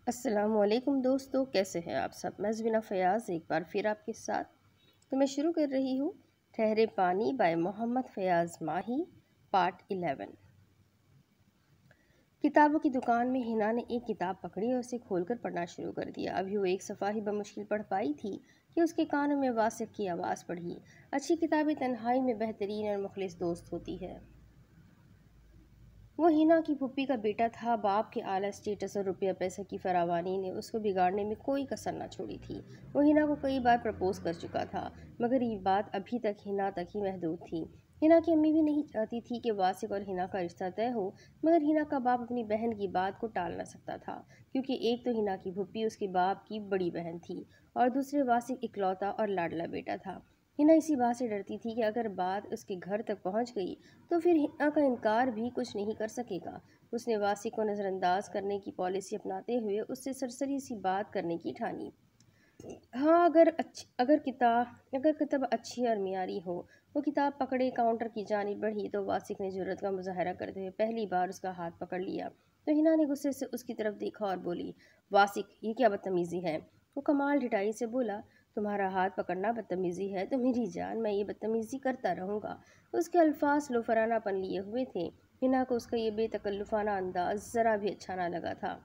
السلام علیکم دوستو، کیسے ہیں آپ سب؟ میں زبینہ فیاض ایک بار پھر آپ کے ساتھ تو میں شروع کر رہی ہوں ٹھہرے پانی بائی محمد فیاض ماہی پارٹ 11۔ کتابوں کی دکان میں ہنا نے ایک کتاب پکڑی اور اسے کھول کر پڑھنا شروع کر دیا۔ ابھی وہ ایک صفحہ ہی بمشکل پڑھ پائی تھی کہ اس کے کانوں میں واسق کی آواز پڑھی، اچھی کتابیں تنہائی میں بہترین اور مخلص دوست ہوتی ہے۔ وہ ہنا کی پھوپھی کا بیٹا تھا۔ باپ کے اعلیٰ اسٹیٹس اور روپیہ پیسے کی فراوانی نے اس کو بگاڑنے میں کوئی کسر نہ چھوڑی تھی۔ وہ ہنا کو کئی بار پرپوز کر چکا تھا، مگر یہ بات ابھی تک ہنا تک ہی محدود تھی۔ ہنا کی امی بھی نہیں چاہتی تھی کہ واسق اور ہنا کا رشتہ طے ہو، مگر ہنا کا باپ اپنی بہن کی بات کو ٹال نہ سکتا تھا، کیونکہ ایک تو ہنا کی پھوپھی اس کے باپ کی بڑی بہن تھی اور دوسرے واسق اکلوتا اور لاڈلا بیٹا تھا۔ ہنا اسی بات سے ڈرتی تھی کہ اگر بات اس کے گھر تک پہنچ گئی تو پھر ہنا کا انکار بھی کچھ نہیں کر سکے گا۔ اس نے واسق کو نظر انداز کرنے کی پالیسی اپناتے ہوئے اس سے سرسری سی بات کرنے کی ٹھانی۔ ہاں، اگر کتاب اچھی اور معیاری ہو۔ وہ کتاب پکڑے کاؤنٹر کی جانب بڑھی تو واسق نے جرأت کا مظاہرہ کرتے ہوئے پہلی بار اس کا ہاتھ پکڑ لیا تو ہنا نے غصے سے اس کی طرف دیکھا اور بولی، واسق، یہ کیا بدتمیزی ہے؟ وہ کمال ڈٹائی سے بولا، تمہارا ہاتھ پکڑنا بدتمیزی ہے تو میری جان، میں یہ بدتمیزی کرتا رہوں گا۔ اس کے الفاظ لوفرانہ پن لیے ہوئے تھے۔ ہنا کو اس کا یہ بے تکلفانہ انداز ذرا بھی اچھا نہ لگا تھا۔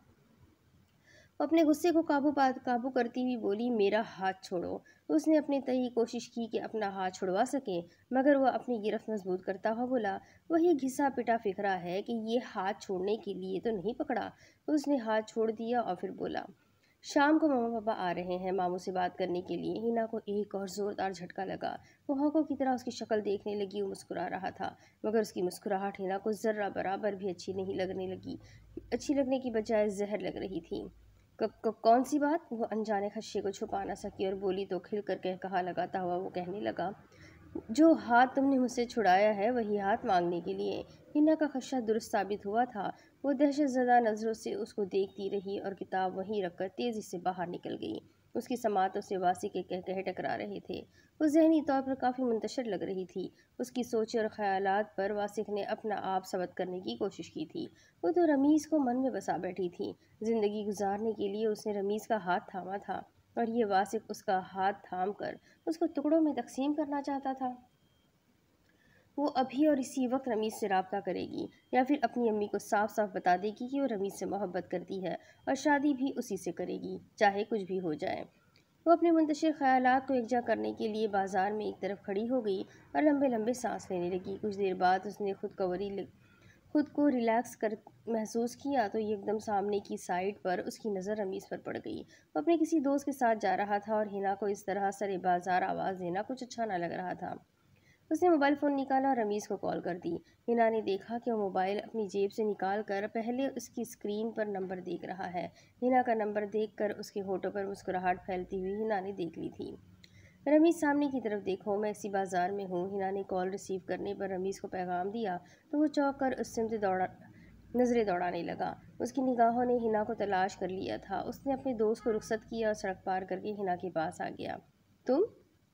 وہ اپنے غصے کو قابو کرتی ہوئی بولی، میرا ہاتھ چھوڑو۔ اس نے اپنے تئیں کوشش کی کہ اپنا ہاتھ چھڑوا سکے، مگر وہ اپنی گرفت مضبوط کرتا ہوا بولا، وہی گھسا پٹا فقرہ ہے کہ یہ ہاتھ چھوڑنے کے لیے تو نہیں پکڑا۔ اس نے ہاتھ چھوڑ دیا اور پھر بولا، شام کو ماما پاپا آ رہے ہیں ماموں سے بات کرنے کے لیے۔ ہنا کو ایک اور زوردار جھٹکا لگا۔ وہ ہاکوں کی طرح اس کی شکل دیکھنے لگی۔ وہ مسکرا رہا تھا، مگر اس کی مسکراہٹ ہنا کو ذرہ برابر بھی اچھی لگنے کی بجائے زہر لگ رہی تھی۔ کون سی بات؟ وہ انجانے خدشے کو چھپا نہ سکی اور بولی تو کھل کر کہا لگاتا ہوا وہ کہنے لگا، جو ہاتھ تم نے مجھ سے چھڑایا ہے وہی ہاتھ مانگنے کے لیے۔ ہنا کا خدشہ درست ثابت ہوا تھا۔ وہ دہشت زدہ نظروں سے اس کو دیکھتی رہی اور کتاب وہیں رکھ کر تیزی سے باہر نکل گئی۔ اس کی سماعتوں سے واسق کے کہے ٹکرا رہے تھے۔ وہ ذہنی طور پر کافی منتشر لگ رہی تھی۔ اس کی سوچیں اور خیالات پر واسق نے اپنا آپ ثبت کرنے کی کوشش کی تھی۔ وہ تو رمیز کو من میں بسا بیٹھی تھی۔ زندگی گزارنے کے لیے اس نے رمیز کا ہاتھ تھاما تھا اور یہ واسق اس کا ہاتھ تھام کر اس کو ٹکڑوں میں تقسیم کرنا چاہتا تھا۔ وہ ابھی اور اسی وقت رمیز سے رابطہ کرے گی یا پھر اپنی امی کو صاف صاف بتا دے گی کہ وہ رمیز سے محبت کرتی ہے اور شادی بھی اسی سے کرے گی، چاہے کچھ بھی ہو جائے۔ وہ اپنے منتشر خیالات کو یکجا کرنے کے لیے بازار میں ایک طرف کھڑی ہو گئی اور لمبے لمبے سانس لینے لگی۔ کچھ دیر بعد اس نے خود کو ریلیکس کر محسوس کیا تو ایک دم سامنے کی سائڈ پر اس کی نظر رمیز پر پڑ گئی۔ وہ اپنے کسی دوست کے ساتھ جا رہا تھا اور ہنا کو اس طرح سرے بازار آواز دینا کچھ اچھا نہ لگ رہا تھا۔ اس نے موبائل فون نکالا اور رمیز کو کال کر دی۔ ہنا نے دیکھا کہ وہ موبائل اپنی جیب سے نکال کر پہلے اس کی اسکرین پر نمبر دیکھ رہا ہے۔ ہنا کا نمبر دیکھ کر اس کے ہونٹوں پر مسکراہٹ پھیلتی ہوئی ہنا نے دیکھ لی تھی۔ رمیز، سامنے کی طرف دیکھو، میں اسی بازار میں ہوں۔ ہنا نے کال ریسیو کرنے پر رمیز کو پیغام دیا تو وہ چونک کر اس سمت نظریں دوڑانے لگا۔ اس کی نگاہوں نے ہنا کو تلاش کر لیا تھا۔ اس نے اپنے دوست کو رخصت کیا اور سڑک پار کر کے ہنا کے پاس آ گیا۔ تم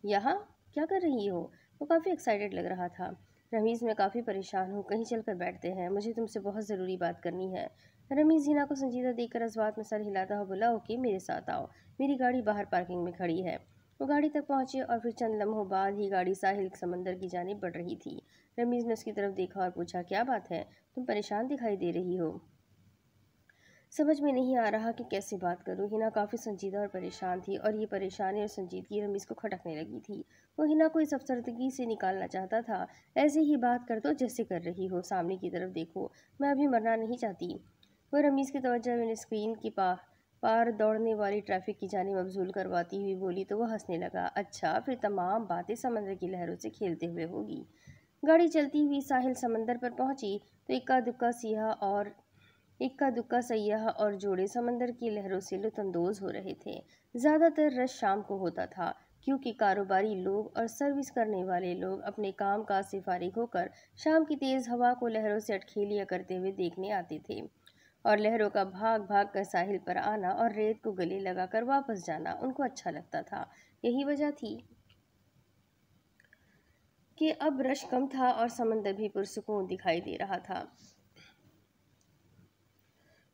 یہاں کیا کر رہی ہو؟ وہ کافی ایکسائٹڈ لگ رہا تھا۔ رمیز، میں کافی پریشان ہوں، کہیں چل کر بیٹھتے ہیں، مجھے تم سے بہت ضروری بات کرنی ہے۔ رمیز ہنا کو سنجیدہ دیکھ کر اس بات میں سر ہلاتا ہوا بولا، اوکے، میرے ساتھ آؤ، میری گاڑی باہر پارکنگ میں کھڑی ہے۔ وہ گاڑی تک پہنچے اور پھر چند لمحوں بعد ہی گاڑی ساحل سمندر کی جانب بڑھ رہی تھی۔ رمیز نے اس کی طرف دیکھا اور پوچھا، کیا بات ہے؟ تم پریشان دکھائی دے رہی ہو۔ سمجھ میں نہیں آ رہا کہ کیسے بات کروں۔ ہنا کافی سنجیدہ اور پریشان تھی اور یہ پریشانی اور سنجیدگی رمیز کو کھٹکنے لگی تھی۔ وہ ہنا کو اس افسردگی سے نکالنا چاہتا تھا۔ ایسے ہی بات کر دو جیسے کر رہی ہو، سامنے کی طرف دیکھو، میں ابھی مرنا نہیں چاہتی۔ وہ رمیز کی توجہ میں اسکرین کی پار دوڑنے والی ٹریفک کی جانب مبذول کرواتی ہوئی بولی تو وہ ہنسنے لگا، اچھا، پھر تمام باتیں سمندر کی لہروں سے کھیلتے ہوئے ہوگی۔ گاڑی چلتی ہوئی ساحل سمندر پر پہنچی تو اکا دکا سیاح اور جوڑے سمندر کی لہروں سے لطف اندوز ہو رہے تھے۔ زیادہ تر رش شام کو ہوتا تھا، کیونکہ کاروباری لوگ اور سروس کرنے والے لوگ اپنے کام کاج سے فارغ ہو کر شام کی تیز ہوا کو لہروں سے اٹکھیلیاں کرتے ہوئے دیکھنے آتے تھے، اور لہروں کا بھاگ بھاگ کر ساحل پر آنا اور ریت کو گلے لگا کر واپس جانا ان کو اچھا لگتا تھا۔ یہی وجہ تھی کہ اب رش کم تھا اور سمندر بھی پرسکون دکھائی دے رہا تھا۔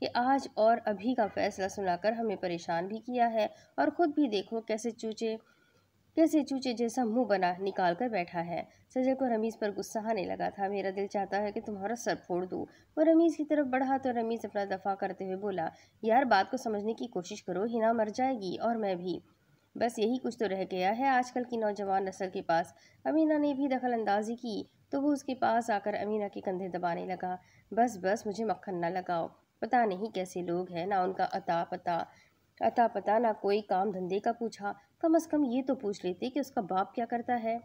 کہ آج اور ابھی کا فیصلہ سنا کر ہمیں پریشان بھی کیا ہے، اور خود بھی دیکھو کیسے چوچے جیسا منہ بنا نکال کر بیٹھا ہے۔ سجل کو رمیز پر غصہ آنے لگا تھا۔ میرا دل چاہتا ہے کہ تمہارا سر پھوڑ دوں۔ وہ رمیز کی طرف بڑھا تو رمیز اپنا دفاع کرتے ہوئے بولا، یار بات کو سمجھنے کی کوشش کرو، ہنا مر جائے گی اور میں بھی۔ بس یہی کچھ تو رہ گیا ہے آج کل کی نوجوان نسل کے پاس۔ امینہ نے بھی دخل اندازی کی تو وہ اس کے پاس آ کر امینہ کے کندھے دبانے لگا۔ بس مجھے مکھن نہ لگاؤ، پتہ نہیں کیسے لوگ ہیں، نہ ان کا عطا پتہ، نہ کوئی کام دھندے کا پوچھا۔ کم از کم یہ تو پوچھ لیتے کہ اس کا باپ کیا کرتا ہے۔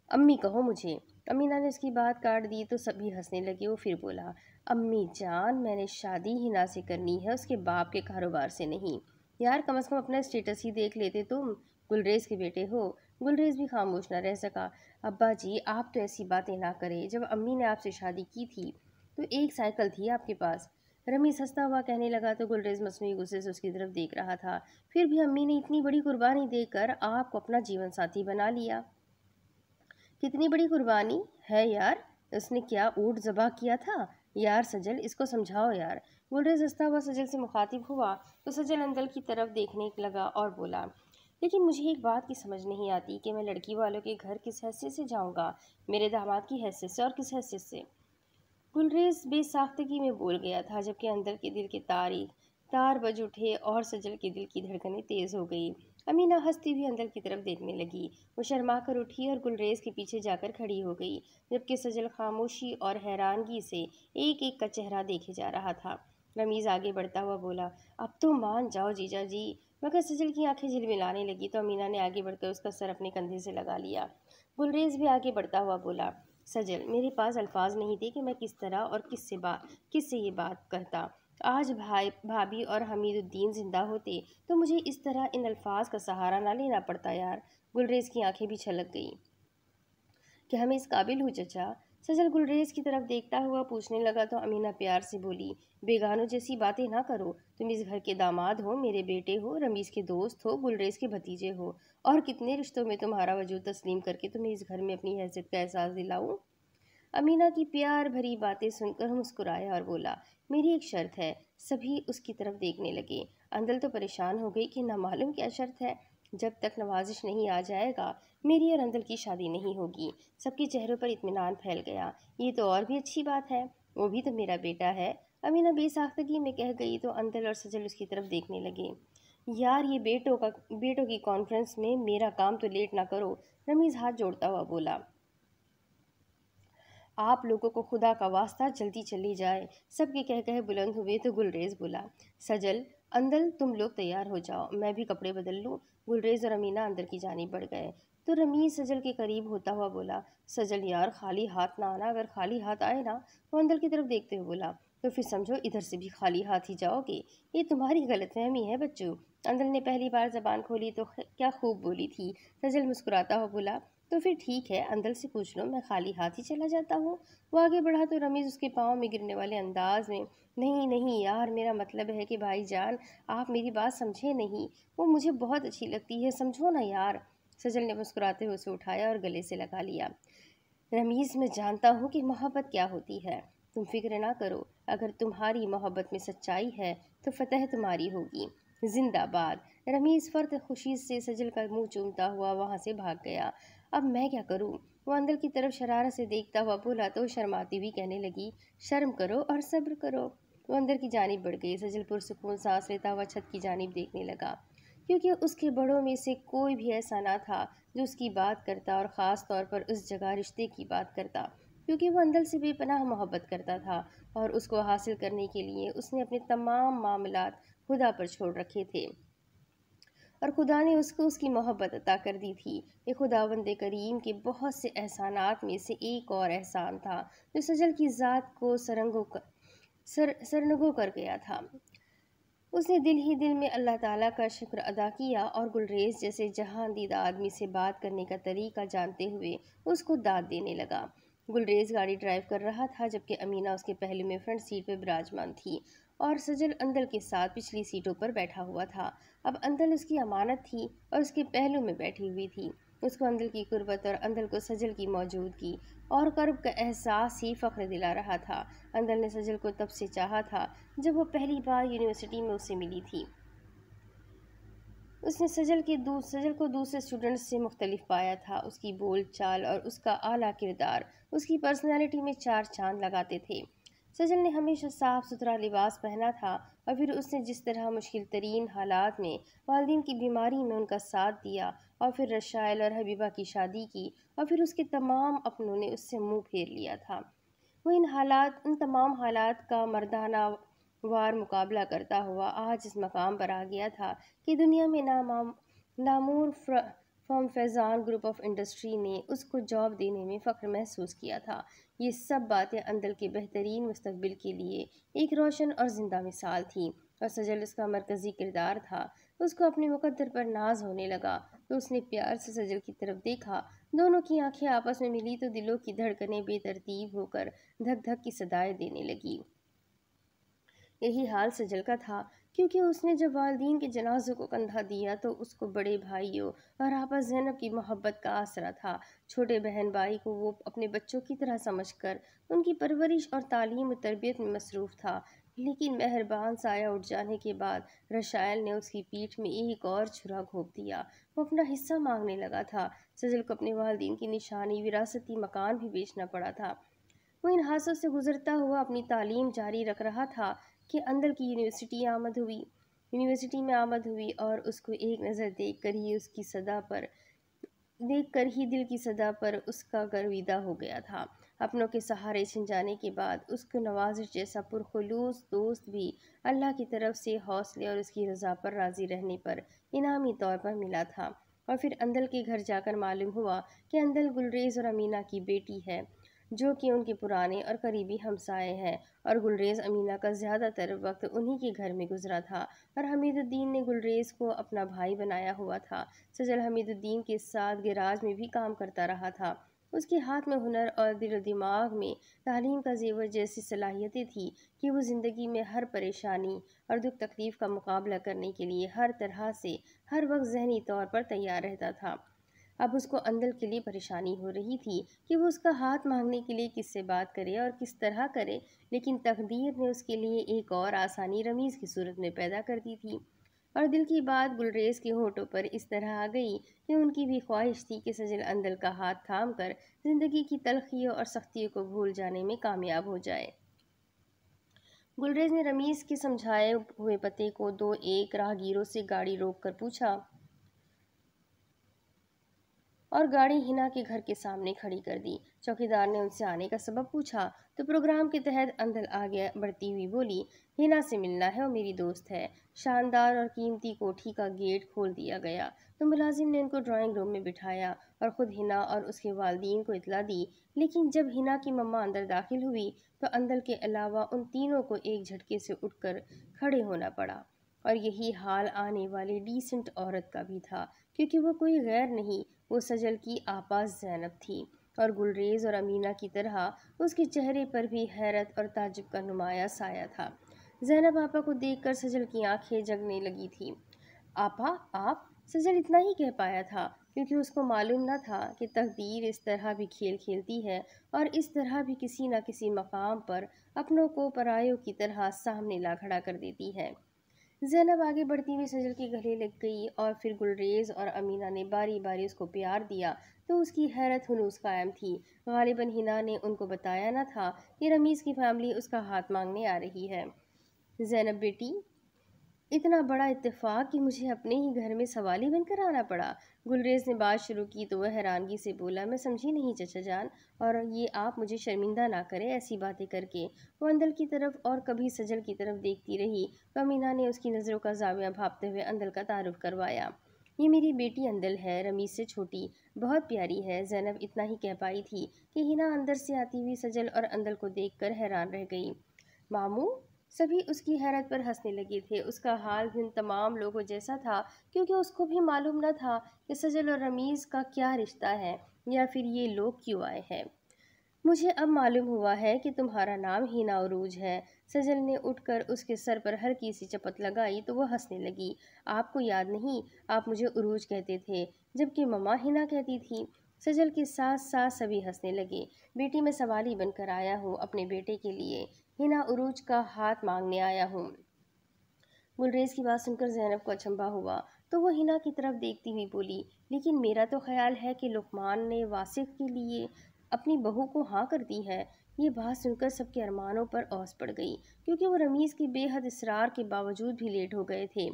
امی کہو مجھے۔ امینہ نے اس کی بات کاٹ دی تو سبھی ہنسنے لگے۔ وہ پھر بولا، امی جان میں نے شادی ہنا سے کرنی ہے، اس کے باپ کے کاروبار سے نہیں۔ یار کم از کم اپنا اسٹیٹس ہی دیکھ لیتے تم، گلریز کے بیٹے ہو۔ گلریز بھی خاموش نہ رہ سکا۔ ابا جی آپ تو ایسی باتیں نہ کریں، جب امی نے آپ سے شادی کی تھی تو ایک سائیکل تھی آپ کے پاس۔ رمیز ہنستا ہوا کہنے لگا تو گلریز مصنوعی غصے سے اس کی طرف دیکھ رہا تھا۔ پھر بھی امی نے اتنی بڑی قربانی دے کر آپ کو اپنا جیون ساتھی بنا لیا۔ کتنی بڑی قربانی ہے یار، اس نے کیا اونٹ ذبح کیا تھا؟ یار سجل اس کو سمجھاؤ یار۔ گلریز ہنستا ہوا سجل سے مخاطب ہوا تو سجل اندر کی طرف دیکھنے لگا اور بولا، لیکن مجھے ایک بات کی سمجھ نہیں آتی کہ میں لڑکی والوں کے گھر کس حیثیت سے جاؤں گا، میرے داماد کی حیثیت سے اور کس حیثیت سے؟ گلریز بے ساختگی میں بول گیا تھا، جبکہ اندر کے دل کے تار بج اٹھے اور سجل کے دل کی دھڑکنیں تیز ہو گئی۔ امینہ ہنستی ہوئی اندر کی طرف دیکھنے لگی۔ وہ شرما کر اٹھی اور گلریز کے پیچھے جا کر کھڑی ہو گئی، جبکہ سجل خاموشی اور حیرانگی سے ایک ایک کا چہرہ دیکھے جا رہا تھا۔ رمیز آگے بڑھتا ہوا بولا، اب تو مان جاؤ جیجا جی۔ مگر سجل کی آنکھیں جھلملانے لگی تو امینہ نے آگے بڑھ کر اس کا سر اپنے کندھے سے لگا لیا۔ گلریز بھی آگے بڑھتا ہوا بولا، سجل میرے پاس الفاظ نہیں تھے کہ میں کس طرح اور کس سے یہ بات کرتا۔ آج بھابھی اور حمید الدین زندہ ہوتے تو مجھے اس طرح ان الفاظ کا سہارا نہ لینا پڑتا یار۔ گلریز کی آنکھیں بھی چھلک گئیں۔ کیا میں اس قابل ہوں چچا؟ سجل گلریز کی طرف دیکھتا ہوا پوچھنے لگا تو امینہ پیار سے بولی، بیگانوں جیسی باتیں نہ کرو، تم اس گھر کے داماد ہو، میرے بیٹے ہو، رمیز کے دوست ہو، گلریز کے بھتیجے ہو، اور کتنے رشتوں میں تمہارا وجود تسلیم کر کے تمہیں اس گھر میں اپنی حیثیت کا احساس دلاؤں۔ امینہ کی پیار بھری باتیں سن کر مسکرایا اور بولا، میری ایک شرط ہے۔ سبھی اس کی طرف دیکھنے لگے۔ اندل تو پریشان ہو گئی کہ نہ معلوم کیا شرط ہے۔ جب تک نوازش نہیں آ جائے گا میری اور اندل کی شادی نہیں ہوگی۔ سب کے چہروں پر اطمینان پھیل گیا۔ یہ تو اور بھی اچھی بات ہے، وہ بھی تو میرا بیٹا ہے، امینہ بے ساختگی میں کہہ گئی تو اندل اور سجل اس کی طرف دیکھنے لگے۔ یار یہ بیٹوں کی کانفرنس میں میرا کام تو لیٹ نہ کرو، رمیز ہاتھ جوڑتا ہوا بولا۔ آپ لوگوں کو خدا کا واسطہ جلدی چلی جائے۔ سب کے کہے بلند ہوئے تو گلریز بولا، سجل اندل تم لوگ تیار ہو جاؤ، میں بھی کپڑے بدل لوں۔ گلریز اور امینہ اندر کی جانب بڑھ گئے تو رمیز سجل کے قریب ہوتا ہوا بولا، سجل یار خالی ہاتھ نہ آنا، اگر خالی ہاتھ آئے نا۔ وہ اندر کی طرف دیکھتے ہوئے بولا، تو پھر سمجھو ادھر سے بھی خالی ہاتھ ہی جاؤ گے، یہ تمہاری غلط فہمی ہے بچوں۔ اندل نے پہلی بار زبان کھولی تو کیا خوب بولی تھی۔ سجل مسکراتا ہوا بولا، تو پھر ٹھیک ہے، اندل سے پوچھ لو، میں خالی ہاتھ ہی چلا جاتا ہوں۔ وہ آگے بڑھا تو رمیز اس کے پاؤں میں گرنے والے انداز میں، نہیں یار، میرا مطلب ہے کہ بھائی جان آپ میری بات سمجھے نہیں، وہ مجھے بہت اچھی لگتی ہے، سمجھو نا یار۔ سجل نے مسکراتے ہوئے اسے اٹھایا اور گلے سے لگا لیا۔ رمیز میں جانتا ہوں کہ محبت کیا ہوتی ہے، تم فکر نہ کرو، اگر تمہاری محبت میں سچائی ہے تو فتح تمہاری ہوگی، زندہ باد۔ رمیز فرط خوشی سے سجل کا منہ چومتا ہوا وہاں سے بھاگ گیا۔ اب میں کیا کروں؟ وہ اندر کی طرف شرارت سے دیکھتا ہوا بولا تو شرماتی ہوئی کہنے لگی، شرم کرو اور صبر کرو۔ وہ اندر کی جانب بڑھ گئی۔ سجل پرسکون سانس لیتا ہوا چھت کی جانب دیکھنے لگا، کیونکہ اس کے بڑوں میں سے کوئی بھی ایسا نہ تھا جو اس کی بات کرتا، اور خاص طور پر اس جگہ رشتے کی بات کرتا، کیونکہ وہ اندل سے بے پناہ محبت کرتا تھا اور اس کو حاصل کرنے کے لیے اس نے اپنے تمام معاملات خدا پر چھوڑ رکھے تھے، اور خدا نے اس کو اس کی محبت عطا کر دی تھی۔ یہ خداوند کریم کے بہت سے احسانات میں سے ایک اور احسان تھا جو سجل کی ذات کو سرنگو کر گیا تھا۔ اس نے دل ہی دل میں اللہ تعالیٰ کا شکر ادا کیا اور گلریز جیسے جہاں دیدہ آدمی سے بات کرنے کا طریقہ جانتے ہوئے اس کو داد دینے لگا۔ گلریز گاڑی ڈرائیو کر رہا تھا، جبکہ امینہ اس کے پہلو میں فرنٹ سیٹ پہ براجمان تھی اور سجل اندل کے ساتھ پچھلی سیٹوں پر بیٹھا ہوا تھا۔ اب اندل اس کی امانت تھی اور اس کے پہلو میں بیٹھی ہوئی تھی۔ اس کو اندل کی قربت اور اندل کو سجل کی موجودگی اور قرب کا احساس ہی فخر دلا رہا تھا۔ اندل نے سجل کو تب سے چاہا تھا جب وہ پہلی بار یونیورسٹی میں اسے ملی تھی۔ اس نے سجل کو دوسرے اسٹوڈنٹس سے مختلف پایا تھا۔ اس کی بول چال اور اس کا اعلیٰ کردار اس کی پرسنالٹی میں چار چاند لگاتے تھے۔ سجل نے ہمیشہ صاف ستھرا لباس پہنا تھا اور پھر اس نے جس طرح مشکل ترین حالات میں والدین کی بیماری میں ان کا ساتھ دیا اور پھر رشائل اور حبیبہ کی شادی کی اور پھر اس کے تمام اپنوں نے اس سے منہ پھیر لیا تھا، وہ ان تمام حالات کا مردانہ وار مقابلہ کرتا ہوا آج اس مقام پر آ گیا تھا کہ دنیا میں نامور فرم فیضان گروپ آف انڈسٹری نے اس کو جاب دینے میں فخر محسوس کیا تھا۔ یہ سب باتیں اندل کے بہترین مستقبل کے لیے ایک روشن اور زندہ مثال تھیں اور سجل اس کا مرکزی کردار تھا۔ اس کو اپنے مقدر پر ناز ہونے لگا تو اس نے پیار سے سجل کی طرف دیکھا۔ دونوں کی آنکھیں آپس میں ملی تو دلوں کی دھڑکنیں بے ترتیب ہو کر دھک دھک کی صدائیں دینے لگی۔ یہی حال سجل کا تھا، کیونکہ اس نے جب والدین کے جنازوں کو کندھا دیا تو اس کو بڑے بھائیوں اور آپا زینب کی محبت کا آسرا تھا۔ چھوٹے بہن بھائی کو وہ اپنے بچوں کی طرح سمجھ کر ان کی پرورش اور تعلیم و تربیت میں مصروف تھا، لیکن مہربان سایہ اٹھ جانے کے بعد رشائل نے اس کی پیٹھ میں ایک اور چھرا گھونپ دیا۔ وہ اپنا حصہ مانگنے لگا تھا۔ سجل کو اپنے والدین کی نشانی وراثتی مکان بھی بیچنا پڑا تھا۔ وہ ان حادثوں سے گزرتا ہوا اپنی تعلیم جاری رکھ رہا تھا کہ اندل کی یونیورسٹی میں آمد ہوئی اور اس کو ایک نظر دیکھ کر ہی دل کی صدا پر اس کا گرویدہ ہو گیا تھا۔ اپنوں کے سہارے چھن جانے کے بعد اس کو نوازش جیسا پرخلوص دوست بھی اللہ کی طرف سے حوصلے اور اس کی رضا پر راضی رہنے پر انعامی طور پر ملا تھا۔ اور پھر اندل کے گھر جا کر معلوم ہوا کہ اندل گلریز اور امینہ کی بیٹی ہے، جو کہ ان کے پرانے اور قریبی ہمسائے ہیں، اور گلریز امینہ کا زیادہ تر وقت انہی کے گھر میں گزرا تھا اور حمید الدین نے گلریز کو اپنا بھائی بنایا ہوا تھا۔ سجل حمید الدین کے ساتھ گیراج میں بھی کام کرتا رہا تھا۔ اس کے ہاتھ میں ہنر اور دل و دماغ میں تعلیم کا زیور جیسی صلاحیتیں تھیں کہ وہ زندگی میں ہر پریشانی اور دکھ تکلیف کا مقابلہ کرنے کے لیے ہر طرح سے ہر وقت ذہنی طور پر تیار رہتا تھا۔ اب اس کو اندل کے لیے پریشانی ہو رہی تھی کہ وہ اس کا ہاتھ مانگنے کے لیے کس سے بات کرے اور کس طرح کرے، لیکن تقدیر نے اس کے لیے ایک اور آسانی رمیز کی صورت میں پیدا کر دی تھی، اور دل کی بات گلریز کے ہونٹوں پر اس طرح آ گئی کہ ان کی بھی خواہش تھی کہ سجل اندل کا ہاتھ تھام کر زندگی کی تلخیوں اور سختیوں کو بھول جانے میں کامیاب ہو جائے۔ گلریز نے رمیز کے سمجھائے ہوئے پتے کو دو ایک راہگیروں سے گاڑی روک کر پوچھا اور گاڑی ہنا کے گھر کے سامنے کھڑی کر دی۔ چوکیدار نے ان سے آنے کا سبب پوچھا تو پروگرام کے تحت اندل آگے بڑھتی ہوئی بولی، ہنا سے ملنا ہے، وہ میری دوست ہے۔ شاندار اور قیمتی کوٹھی کا گیٹ کھول دیا گیا تو ملازم نے ان کو ڈرائنگ روم میں بٹھایا اور خود ہنا اور اس کے والدین کو اطلاع دی، لیکن جب ہنا کی مما اندر داخل ہوئی تو اندل کے علاوہ ان تینوں کو ایک جھٹکے سے اٹھ کر کھڑے ہونا پڑا، اور یہی حال آنے والی ڈیسنٹ عورت کا بھی تھا، کیونکہ وہ کوئی غیر نہیں، وہ سجل کی آپا زینب تھی، اور گلریز اور امینہ کی طرح اس کے چہرے پر بھی حیرت اور تعجب کا نمایاں سایہ تھا۔ زینب آپا کو دیکھ کر سجل کی آنکھیں جگنے لگی تھیں۔ آپا آپ؟ سجل اتنا ہی کہہ پایا تھا، کیونکہ اس کو معلوم نہ تھا کہ تقدیر اس طرح بھی کھیل کھیلتی ہے اور اس طرح بھی کسی نہ کسی مقام پر اپنوں کو پرایوں کی طرح سامنے لا کھڑا کر دیتی ہے۔ زینب آگے بڑھتی ہوئی سجل کے گلے لگ گئی اور پھر گلریز اور امینہ نے باری باری اس کو پیار دیا تو اس کی حیرت ہنوز قائم تھی۔ غالباً ہنا نے ان کو بتایا نہ تھا کہ رمیز کی فیملی اس کا ہاتھ مانگنے آ رہی ہے۔ زینب بیٹی، اتنا بڑا اتفاق کہ مجھے اپنے ہی گھر میں سوالی بن کر آنا پڑا۔ گلریز نے بات شروع کی تو وہ حیرانگی سے بولا، میں سمجھی نہیں چچا جان، اور یہ آپ مجھے شرمندہ نہ کریں ایسی باتیں کر کے۔ وہ اندل کی طرف اور کبھی سجل کی طرف دیکھتی رہی تو امینہ نے اس کی نظروں کا زاویہ بھاپتے ہوئے اندل کا تعارف کروایا۔ یہ میری بیٹی اندل ہے، رمیز سے چھوٹی، بہت پیاری ہے۔ زینب اتنا ہی کہہ پائی تھی کہ ہنا اندر سے آتی ہوئی سجل اور اندل کو دیکھ کر حیران رہ گئی۔ ماموں؟ سبھی اس کی حیرت پر ہنسنے لگے تھے۔ اس کا حال بھی ان تمام لوگوں جیسا تھا، کیونکہ اس کو بھی معلوم نہ تھا کہ سجل اور رمیز کا کیا رشتہ ہے یا پھر یہ لوگ کیوں آئے ہیں۔ مجھے اب معلوم ہوا ہے کہ تمہارا نام ہینا عروج ہے۔ سجل نے اٹھ کر اس کے سر پر ہلکی سی چپت لگائی تو وہ ہنسنے لگی۔ آپ کو یاد نہیں، آپ مجھے عروج کہتے تھے جبکہ مما ہینا کہتی تھی۔ سجل کے ساتھ ساتھ سبھی ہنسنے لگے۔ بیٹی میں سوالی بن کر آیا ہوں اپنے بیٹے کے لیے، ہینا عروج کا ہاتھ مانگنے آیا ہوں۔ گلریز کی بات سن کر زینب کو اچنبھا ہوا تو وہ ہینا کی طرف دیکھتی ہوئی بولی، لیکن میرا تو خیال ہے کہ لقمان نے واسق کے لیے اپنی بہو کو ہاں کر دی ہے۔ یہ بات سن کر سب کے ارمانوں پر اوس پڑ گئی، کیونکہ وہ رمیز کے بے حد اصرار کے باوجود بھی لیٹ ہو گئے تھے۔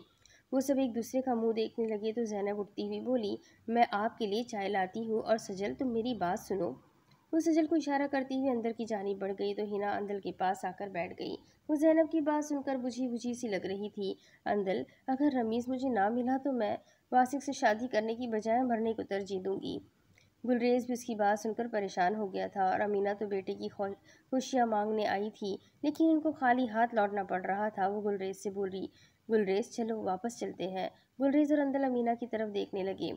وہ سب ایک دوسرے کا منہ دیکھنے لگے تو زینب اٹھتی ہوئی بولی، میں آپ کے لیے چائے لاتی ہوں، اور سجل تم میری بات سنو۔ وہ سجل کو اشارہ کرتی ہوئی اندر کی جانب بڑھ گئی تو ہینا اندل کے پاس آ کر بیٹھ گئی۔ وہ زینب کی بات سن کر بجھی بجھی سی لگ رہی تھی۔ اندل، اگر رمیز مجھے نہ ملا تو میں واسق سے شادی کرنے کی بجائے مرنے کو ترجیح دوں گی۔ گلریز بھی اس کی بات سن کر پریشان ہو گیا تھا، اور امینہ تو بیٹے کی خوشیاں مانگنے آئی تھی لیکن ان کو خالی ہاتھ لوٹنا پڑ رہا تھا۔ وہ گلریز سے بولی، گلریز چلو واپس چلتے ہیں۔ گلریز اور اندل امینہ کی طرف دیکھنے لگے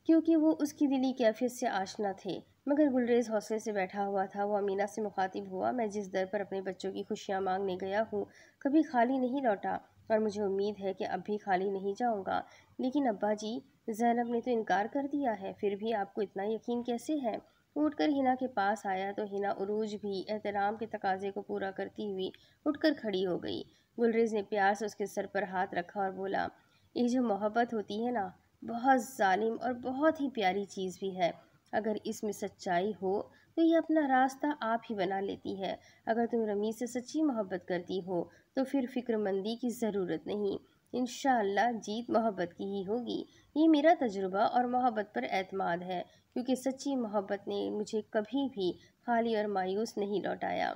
کیونکہ وہ اس کی دلی کیفیت سے آشنا تھے، مگر گلریز حوصلے سے بیٹھا ہوا تھا۔ وہ امینہ سے مخاطب ہوا، میں جس در پر اپنے بچوں کی خوشیاں مانگنے گیا ہوں کبھی خالی نہیں لوٹا، اور مجھے امید ہے کہ اب بھی خالی نہیں جاؤں گا۔ لیکن ابا جی، زینب نے تو انکار کر دیا ہے، پھر بھی آپ کو اتنا یقین کیسے ہے؟ وہ اٹھ کر ہینا کے پاس آیا تو ہینا عروج بھی احترام کے تقاضے کو پورا کرتی ہوئی اٹھ کر کھڑی ہو گئی۔ گلریز نے پیار سے اس کے سر پر ہاتھ رکھا اور بولا، یہ جو محبت ہوتی ہے نا، بہت ظالم اور بہت ہی پیاری چیز بھی ہے۔ اگر اس میں سچائی ہو تو یہ اپنا راستہ آپ ہی بنا لیتی ہے۔ اگر تم رمیز سے سچی محبت کرتی ہو تو پھر فکر مندی کی ضرورت نہیں، انشاءاللہ جیت محبت کی ہی ہوگی۔ یہ میرا تجربہ اور محبت پر اعتماد ہے، کیونکہ سچی محبت نے مجھے کبھی بھی خالی اور مایوس نہیں لوٹایا۔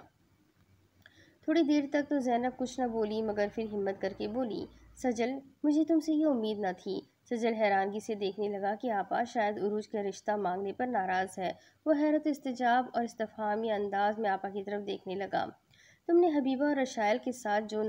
تھوڑی دیر تک تو زینب کچھ نہ بولی، مگر پھر ہمت کر کے بولی، سجل، مجھے تم سے یہ امید نہ تھی۔ سجل حیرانگی سے دیکھنے لگا کہ آپا شاید عروج کا رشتہ مانگنے پر ناراض ہے۔ وہ حیرت و استعجاب اور استفہامی انداز میں آپا کی طرف دیکھنے لگا۔ تم نے حبیبہ اور رشائل کے ساتھ جو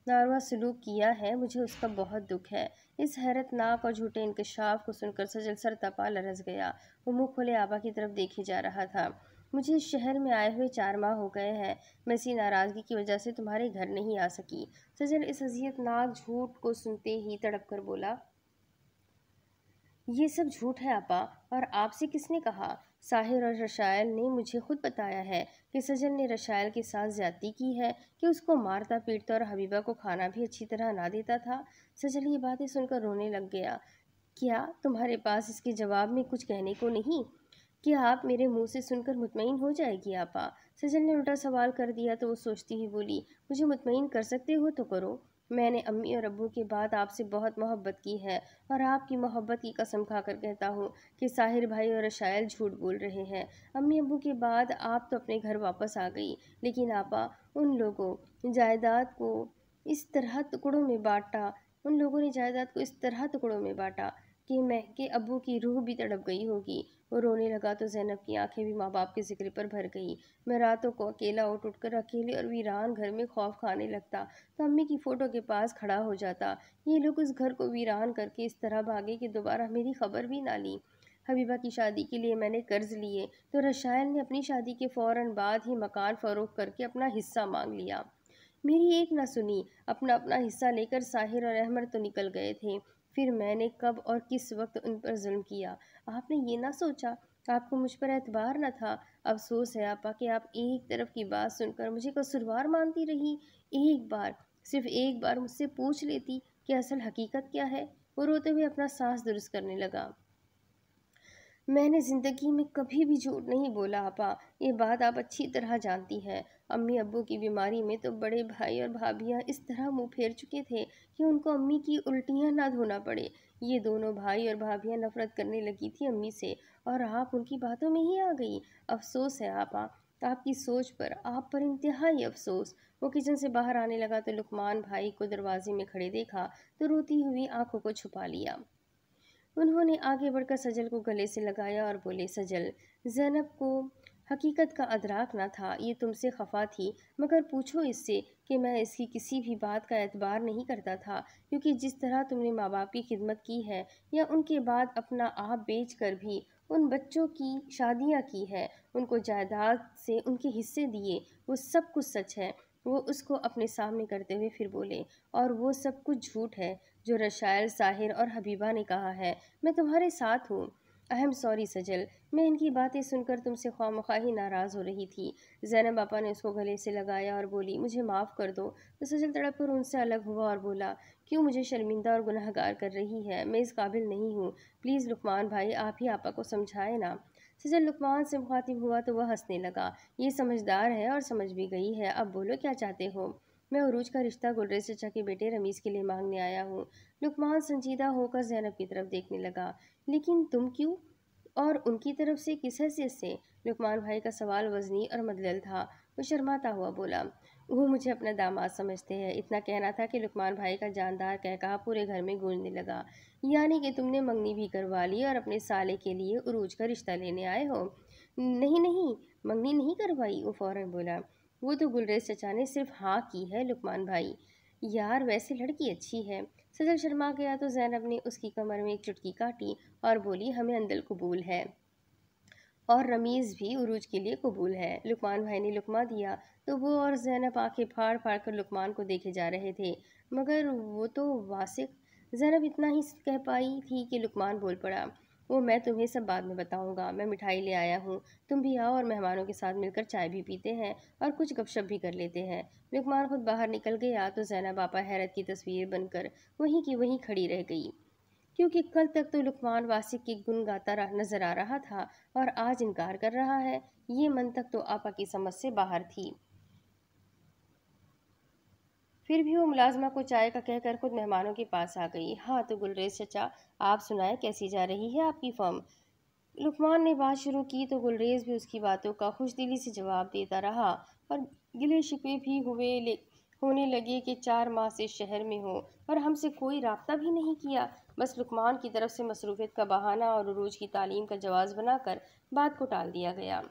ناروا سلوک کیا ہے، مجھے اس کا بہت دکھ ہے۔ اس حیرت ناک اور جھوٹے انکشاف کو سن کر سجل سر تپا لرز گیا۔ وہ منہ کھولے آپا کی طرف دیکھے جا رہا تھا۔ مجھے اس شہر میں آئے ہوئے 4 ماہ ہو گئے ہیں، میں اسی ناراضگی کی وجہ سے تمہارے گھر نہیں آ سکی۔ سجل اس اذیت ناک جھوٹ کو سنتے ہی تڑپ کر بولا، یہ سب جھوٹ ہے آپا، اور آپ سے کس نے کہا؟ ساحر اور رشائل نے مجھے خود بتایا ہے کہ سجل نے رشائل کے ساتھ زیادتی کی ہے، کہ اس کو مارتا پیٹتا اور حبیبہ کو کھانا بھی اچھی طرح نہ دیتا تھا۔ سجل یہ باتیں سن کر رونے لگ گیا۔ کیا تمہارے پاس اس کے جواب میں کچھ کہنے کو نہیں؟ کیا آپ میرے منہ سے سن کر مطمئن ہو جائے گی آپا؟ سجل نے الٹا سوال کر دیا تو وہ سوچتی ہی بولی، مجھے مطمئن کر سکتے ہو تو کرو۔ میں نے امی اور ابو کے بعد آپ سے بہت محبت کی ہے، اور آپ کی محبت کی قسم کھا کر کہتا ہوں کہ ساحر بھائی اور رشائل جھوٹ بول رہے ہیں۔ امی ابو کے بعد آپ تو اپنے گھر واپس آ گئی، لیکن آپا ان لوگوں جائیداد کو اس طرح ٹکڑوں میں بانٹا کہ ابو کی روح بھی تڑپ گئی ہوگی۔ وہ رونے لگا تو زینب کی آنکھیں بھی ماں باپ کے ذکر پر بھر گئیں۔ میں راتوں کو اکیلا اٹھ کر اکیلے اور ویران گھر میں خوف کھانے لگتا تو امی کی فوٹو کے پاس کھڑا ہو جاتا۔ یہ لوگ اس گھر کو ویران کر کے اس طرح بھاگے کہ دوبارہ میری خبر بھی نہ لی۔ حبیبہ کی شادی کے لیے میں نے قرض لیے تو رشائل نے اپنی شادی کے فوراً بعد ہی مکان فروخت کر کے اپنا حصہ مانگ لیا۔ میری ایک نہ سنی، اپنا حصہ لے کر ساحر اور احمد تو نکل گئے تھے۔ پھر میں نے کب اور کس وقت ان پر ظلم کیا، آپ نے یہ نہ سوچا؟ آپ کو مجھ پر اعتبار نہ تھا؟ افسوس ہے آپا کہ آپ ایک طرف کی بات سن کر مجھے قصوروار مانتی رہی۔ صرف ایک بار مجھ سے پوچھ لیتی کہ اصل حقیقت کیا ہے۔ وہ روتے ہوئے اپنا سانس درست کرنے لگا۔ میں نے زندگی میں کبھی بھی جھوٹ نہیں بولا آپا، یہ بات آپ اچھی طرح جانتی ہیں۔ امی ابو کی بیماری میں تو بڑے بھائی اور بھابیاں اس طرح منہ پھیر چکے تھے کہ ان کو امی کی الٹیاں نہ دھونا پڑے۔ یہ دونوں بھائی اور بھابیاں نفرت کرنے لگی تھی امی سے، اور آپ ان کی باتوں میں ہی آ گئی۔ افسوس ہے آپا، آپ کی سوچ پر، آپ پر انتہائی افسوس۔ وہ کچن سے باہر آنے لگا تو لقمان بھائی کو دروازے میں کھڑے دیکھا تو روتی ہوئی آنکھوں کو چھپا لیا۔ انہوں نے آگے بڑھ کر سجل کو گلے سے لگایا اور بولے، سجل، زینب کو حقیقت کا ادراک نہ تھا، یہ تم سے خفا تھی، مگر پوچھو اس سے کہ میں اس کی کسی بھی بات کا اعتبار نہیں کرتا تھا، کیونکہ جس طرح تم نے ماں باپ کی خدمت کی ہے، یا ان کے بعد اپنا آپ بیچ کر بھی ان بچوں کی شادیاں کی ہیں، ان کو جائیداد سے ان کے حصے دیے، وہ سب کچھ سچ ہے۔ وہ اس کو اپنے سامنے کرتے ہوئے پھر بولے، اور وہ سب کچھ جھوٹ ہے جو رشائل، ساحر اور حبیبہ نے کہا ہے۔ میں تمہارے ساتھ ہوں۔ اہم سوری سجل، میں ان کی باتیں سن کر تم سے خواہ مخواہ ہی ناراض ہو رہی تھی۔ زینب آپا نے اس کو گلے سے لگایا اور بولی، مجھے معاف کر دو۔ تو سجل تڑپ کر ان سے الگ ہوا اور بولا، کیوں مجھے شرمندہ اور گنہگار کر رہی ہے؟ میں اس قابل نہیں ہوں۔ پلیز لقمان بھائی، آپ ہی آپا کو سمجھائے نا۔ سجل لقمان سے مخاطب ہوا تو وہ ہنسنے لگا۔ یہ سمجھدار ہے اور سمجھ بھی گئی ہے۔ اب بولو کیا چاہتے ہو؟ میں عروج کا رشتہ گلریز چچا کے بیٹے رمیز کے لیے مانگنے آیا ہوں۔ لقمان سنجیدہ ہو کر زینب کی طرف دیکھنے لگا۔ لیکن تم کیوں؟ اور ان کی طرف سے کس حیثیت سے؟ لقمان بھائی کا سوال وزنی اور مدلل تھا۔ وہ شرماتا ہوا بولا، وہ مجھے اپنا داماد سمجھتے ہیں۔ اتنا کہنا تھا کہ لقمان بھائی کا جاندار کہا پورے گھر میں گونجنے لگا۔ یعنی کہ تم نے منگنی بھی کروا لی اور اپنے سالے کے لیے عروج کا رشتہ لینے آئے ہو؟ نہیں نہیں، منگنی نہیں کروائی، وہ فوراً بولا۔ وہ تو گلریز چچا نے صرف ہاں کی ہے لقمان بھائی۔ یار ویسے لڑکی اچھی ہے۔ سجل شرما گیا تو زینب نے اس کی کمر میں ایک چٹکی کاٹی اور بولی، ہمیں اندل قبول ہے اور رمیز بھی عروج کے لیے قبول ہے۔ لقمان بھائی نے لقمہ دیا تو وہ اور زینب آنکھیں پھاڑ پھاڑ کر لقمان کو دیکھے جا رہے تھے۔ مگر وہ تو واثق۔ زینب اتنا ہی کہہ پائی تھی کہ لقمان بول پڑا، وہ میں تمہیں سب بعد میں بتاؤں گا، میں مٹھائی لے آیا ہوں، تم بھی آؤ اور مہمانوں کے ساتھ مل کر چائے بھی پیتے ہیں اور کچھ گپ شپ بھی کر لیتے ہیں۔ لقمان خود باہر نکل گیا تو زینب آپا حیرت کی تصویر بن کر وہیں کی وہیں کھڑی رہ گئی، کیونکہ کل تک تو لقمان واثق کے گن گاتا نظر آ رہا تھا اور آج انکار کر رہا ہے۔ یہ منطق تو آپا کی سمجھ سے باہر تھی۔ پھر بھی وہ ملازمہ کو چائے کا کہہ کر خود مہمانوں کے پاس آ گئی۔ ہاں تو گلریز چچا، آپ سنائیں کیسی جا رہی ہے آپ کی فرم؟ لقمان نے بات شروع کی تو گلریز بھی اس کی باتوں کا خوش دلی سے جواب دیتا رہا اور گلے شکوے بھی ہونے لگے کہ 4 ماہ سے شہر میں ہو اور ہم سے کوئی رابطہ بھی نہیں کیا۔ بس لقمان کی طرف سے مصروفیت کا بہانہ اور عروج کی تعلیم کا جواز بنا کر بات کو ٹال دیا گیا۔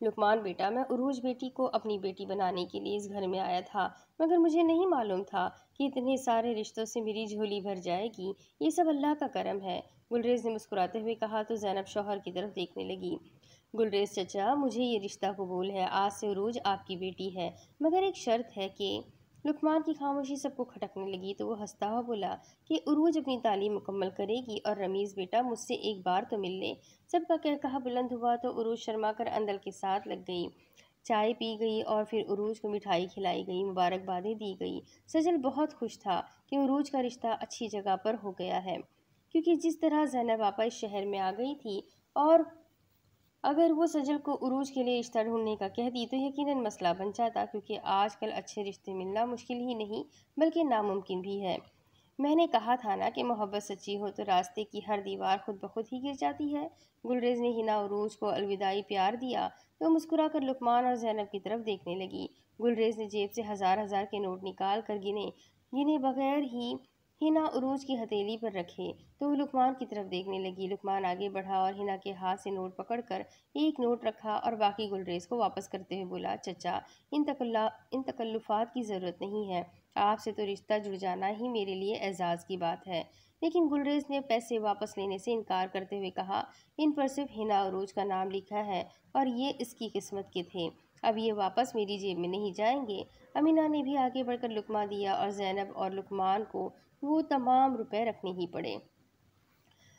لقمان بیٹا، میں عروج بیٹی کو اپنی بیٹی بنانے کے لیے اس گھر میں آیا تھا، مگر مجھے نہیں معلوم تھا کہ اتنے سارے رشتوں سے میری جھولی بھر جائے گی۔ یہ سب اللہ کا کرم ہے، گلریز نے مسکراتے ہوئے کہا تو زینب شوہر کی طرف دیکھنے لگی۔ گلریز چچا، مجھے یہ رشتہ قبول ہے، آج سے عروج آپ کی بیٹی ہے، مگر ایک شرط ہے کہ… لقمان کی خاموشی سب کو کھٹکنے لگی تو وہ ہنستا ہوا بولا کہ عروج اپنی تعلیم مکمل کرے گی اور رمیز بیٹا مجھ سے ایک بار تو مل لے۔ سب کا کہا بلند ہوا تو عروج شرما کر اندل کے ساتھ لگ گئی۔ چائے پی گئی اور پھر عروج کو مٹھائی کھلائی گئی، مبارکبادیں دی گئی۔ سجل بہت خوش تھا کہ عروج کا رشتہ اچھی جگہ پر ہو گیا ہے، کیونکہ جس طرح زینب آپا اس شہر میں آ گئی تھی اور اگر وہ سجل کو عروج کے لیے رشتہ ڈھونڈنے کا کہتی تو یقیناً مسئلہ بن جاتا، کیونکہ آج کل اچھے رشتے ملنا مشکل ہی نہیں بلکہ ناممکن بھی ہے۔ میں نے کہا تھا نا کہ محبت سچی ہو تو راستے کی ہر دیوار خود بخود ہی گر جاتی ہے۔ گلریز نے ہنا عروج کو الوداعی پیار دیا تو مسکرا کر لقمان اور زینب کی طرف دیکھنے لگی۔ گلریز نے جیب سے ہزار کے نوٹ نکال کر گنے بغیر ہی ہنا عروج کی ہتھیلی پر رکھے تو وہ لقمان کی طرف دیکھنے لگی۔ لقمان آگے بڑھا اور ہنا کے ہاتھ سے نوٹ پکڑ کر ایک نوٹ رکھا اور باقی گلریز کو واپس کرتے ہوئے بولا، چچا ان تکلفات کی ضرورت نہیں ہے، آپ سے تو رشتہ جڑ جانا ہی میرے لیے اعزاز کی بات ہے۔ لیکن گلریز نے پیسے واپس لینے سے انکار کرتے ہوئے کہا، ان پر صرف ہنا عروج کا نام لکھا ہے اور یہ اس کی قسمت کے تھے، اب یہ واپس میری جیب میں نہیں جائیں گے۔ امینہ نے بھی آگے بڑھ کر لقمہ دیا اور زینب اور لقمان کو وہ تمام روپے رکھنے ہی پڑے۔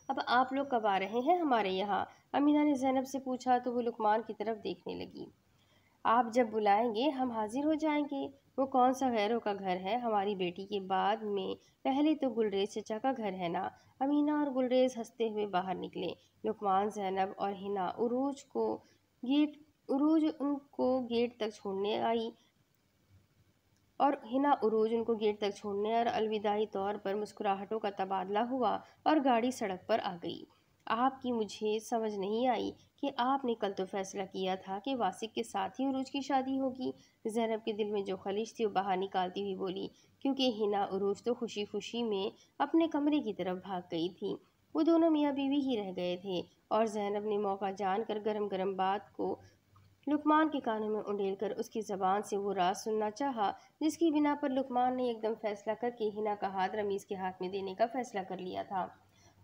اب آپ لوگ کب آ رہے ہیں ہمارے یہاں؟ امینہ نے زینب سے پوچھا تو وہ لقمان کی طرف دیکھنے لگی۔ آپ جب بلائیں گے ہم حاضر ہو جائیں گے۔ وہ کون سا غیروں کا گھر ہے؟ ہماری بیٹی کے بعد میں پہلے تو گلریز چچا کا گھر ہے نا۔ امینہ اور گلریز ہنستے ہوئے باہر نکلے۔ لقمان، زینب اور ہنا عروج ان کو گیٹ تک چھوڑنے آئی اور الوداعی طور پر مسکراہٹوں کا تبادلہ ہوا اور گاڑی سڑک پر آ گئی۔ آپ کی مجھے سمجھ نہیں آئی کہ آپ نے کل تو فیصلہ کیا تھا کہ واثق کے ساتھ ہی عروج کی شادی ہوگی۔ زینب کے دل میں جو خلش تھی وہ باہر نکالتی ہوئی بولی، کیونکہ ہنا عروج تو خوشی خوشی میں اپنے کمرے کی طرف بھاگ گئی تھی، وہ دونوں میاں بیوی ہی رہ گئے تھے۔ اور زینب نے موقع جان کر گرم بات کو لقمان کے کانوں میں انڈیل کر اس کی زبان سے وہ راز سننا چاہا جس کی بنا پر لقمان نے ایک دم فیصلہ کر کے ہنا کا ہاتھ رمیز کے ہاتھ میں دینے کا فیصلہ کر لیا تھا۔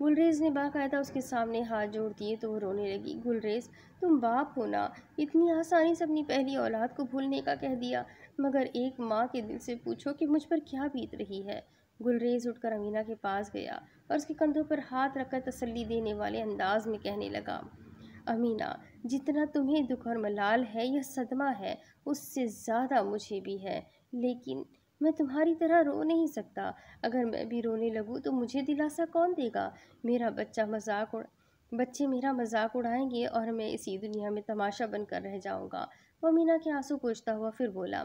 گلریز نے باقاعدہ اس کے سامنے ہاتھ جوڑ دیے تو وہ رونے لگی۔ گلریز، تم باپ ہو نا، اتنی آسانی سے اپنی پہلی اولاد کو بھولنے کا کہہ دیا، مگر ایک ماں کے دل سے پوچھو کہ مجھ پر کیا بیت رہی ہے۔ گلریز اٹھ کر امینا کے پاس گیا اور اس کے کندھوں پر ہاتھ رکھ کر تسلی دینے والے انداز میں کہنے لگا، امینا، جتنا تمہیں دکھ اور ملال ہے یا صدمہ ہے، اس سے زیادہ مجھے بھی ہے، لیکن میں تمہاری طرح رو نہیں سکتا۔ اگر میں بھی رونے لگوں تو مجھے دلاسا کون دے گا؟ بچے میرا مذاق اڑائیں گے اور میں اسی دنیا میں تماشا بن کر رہ جاؤں گا۔ وہ امینا کے آنسو پوچھتا ہوا پھر بولا،